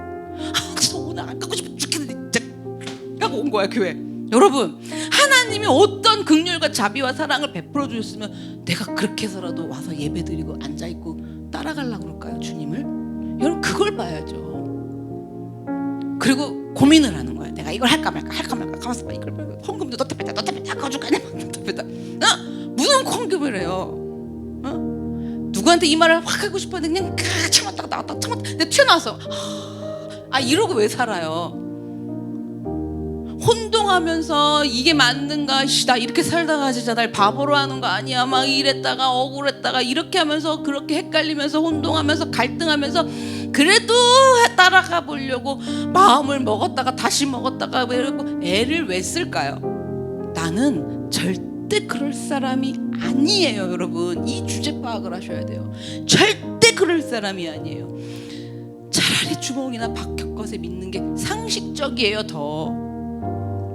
Speaker 1: 진짜 오늘 안 가고 싶어 죽겠는데 진짜 하고 온 거야 교회. 여러분, 하나님이 어떤 긍휼과 자비와 사랑을 베풀어 주셨으면 내가 그렇게 해서라도 와서 예배드리고 앉아있고 따라가려고 그럴까요? 주님을? 여러분, 그걸 봐야죠. 그리고 고민을 하는 거야. 내가 이걸 할까 말까 가만있어 봐. 이걸 헌금도 너 때문에 가져줄까? 무슨 헌금을 해요? 누구한테 이 말을 확 하고 싶었는데 그냥 참았다가 나왔다가 내가 튀어나왔어. 이러고 왜 살아요? 혼동하면서 이게 맞는가? 나 이렇게 살다가 진짜 날 바보로 하는 거 아니야? 막 이랬다가 억울했다가 이렇게 하면서 그렇게 헷갈리면서 혼동하면서 갈등하면서 그래도 따라가 보려고 마음을 먹었다가 다시 먹었다가 이러고 애를 왜 쓸까요? 나는 절대 그럴 사람이 아니에요. 여러분, 이 주제 파악을 하셔야 돼요. 절대 그럴 사람이 아니에요. 차라리 주몽이나 박혁것에 믿는 게 상식적이에요. 더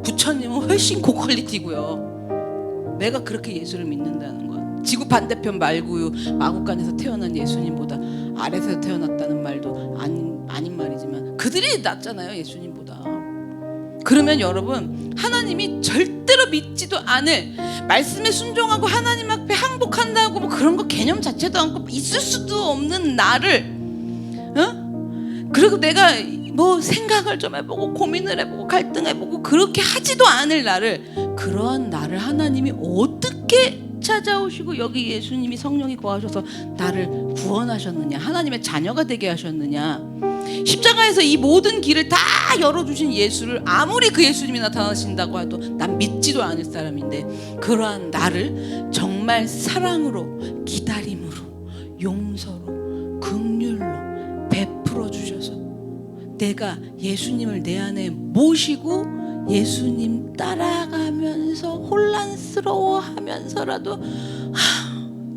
Speaker 1: 부처님은 훨씬 고퀄리티고요. 내가 그렇게 예수를 믿는다는 건 지구 반대편 말고요, 마국간에서 태어난 예수님보다 아래에서 태어났다는 말도 아닌 말이지만 그들이 낫잖아요, 예수님보다. 그러면 여러분, 하나님이 절대로 믿지도 않을, 말씀에 순종하고 하나님 앞에 항복한다고 뭐 그런 거 개념 자체도 않고 있을 수도 없는 나를, 그리고 내가 뭐 생각을 좀 해보고 고민을 해보고 갈등해보고 그렇게 하지도 않을 나를, 그러한 나를 하나님이 어떻게 찾아오시고 여기 예수님이 성령이 거하셔서 나를 구원하셨느냐, 하나님의 자녀가 되게 하셨느냐. 십자가에서 이 모든 길을 다 열어주신 예수를 아무리 그 예수님이 나타나신다고 해도 난 믿지도 않을 사람인데, 그러한 나를 정말 사랑으로, 기다림으로, 용서로, 긍휼로 베풀어 주셔서 내가 예수님을 내 안에 모시고 예수님 따라가면서 혼란스러워하면서라도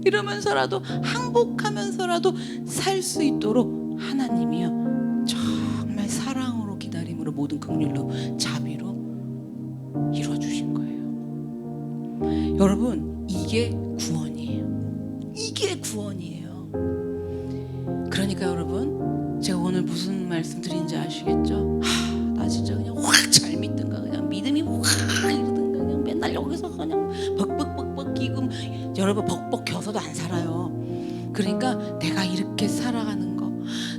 Speaker 1: 이러면서라도 항복하면서라도 살 수 있도록 하나님이요 정말 사랑으로, 기다림으로, 모든 긍휼로, 자비로 이루어주신 거예요. 여러분, 이게 구원이에요. 이게 구원이에요. 그러니까 여러분, 제가 오늘 무슨 말씀 드린지 아시겠죠? 나 진짜 그냥 확 잘 믿든가, 그냥 믿음이 확 이러든가, 그냥 맨날 여기서 그냥 벅벅벅벅 기금, 여러분 벅벅 겨서도 안 살아요. 그러니까 내가 이렇게 살아가는 거,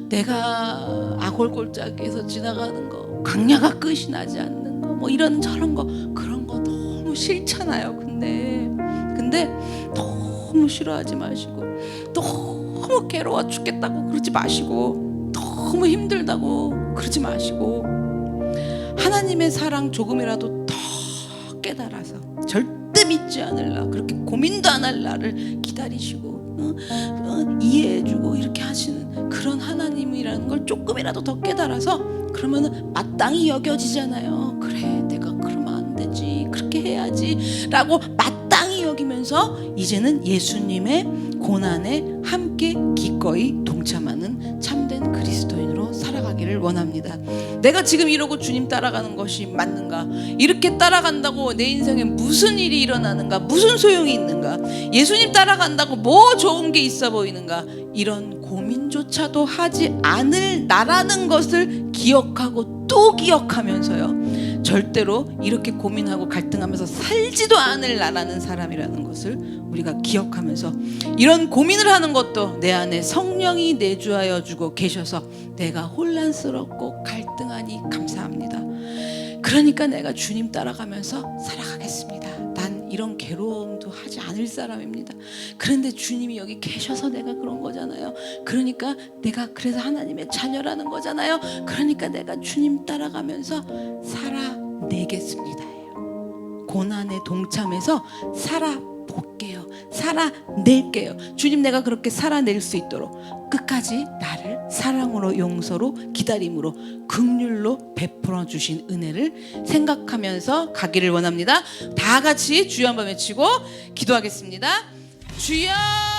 Speaker 1: 내가 아골골짜기에서 지나가는 거, 광야가 끝이 나지 않는 거, 뭐 이런 저런 거, 그런 거 너무 싫잖아요. 근데 너무 싫어하지 마시고, 너무 괴로워 죽겠다고 그러지 마시고, 너무 힘들다고 그러지 마시고, 하나님의 사랑 조금이라도 더 깨달아서 절대 믿지 않을 나, 그렇게 고민도 안 할 나를 기다리시고 이해해주고 이렇게 하시는 그런 하나님이라는 걸 조금이라도 더 깨달아서, 그러면은 마땅히 여겨지잖아요. 그래, 내가 그러면 안 되지, 그렇게 해야지 라고 마땅히 여기면서 이제는 예수님의 고난에 함께 기꺼이 동참하는 참된 그리스도인으로 살아가기를 원합니다. 내가 지금 이러고 주님 따라가는 것이 맞는가? 이렇게 따라간다고 내 인생에 무슨 일이 일어나는가? 무슨 소용이 있는가? 예수님 따라간다고 뭐 좋은 게 있어 보이는가? 이런 고민조차도 하지 않을 나라는 것을 기억하고 또 기억하면서요, 절대로 이렇게 고민하고 갈등하면서 살지도 않을 나라는 사람이라는 것을 우리가 기억하면서, 이런 고민을 하는 것도 내 안에 성령이 내주하여 주고 계셔서 내가 혼란스럽고 갈등하니 감사합니다. 그러니까 내가 주님 따라가면서 살아가겠습니다. 난 이런 괴로움도 하지 않을 사람입니다. 그런데 주님이 여기 계셔서 내가 그런 거잖아요. 그러니까 내가 그래서 하나님의 자녀라는 거잖아요. 그러니까 내가 주님 따라가면서 살아내겠습니다. 고난에 동참해서 살아볼게요. 살아낼게요. 주님, 내가 그렇게 살아낼 수 있도록 끝까지 나를 사랑으로, 용서로, 기다림으로, 긍휼로 베풀어 주신 은혜를 생각하면서 가기를 원합니다. 다 같이 주여 한번 외치고 기도하겠습니다. 주여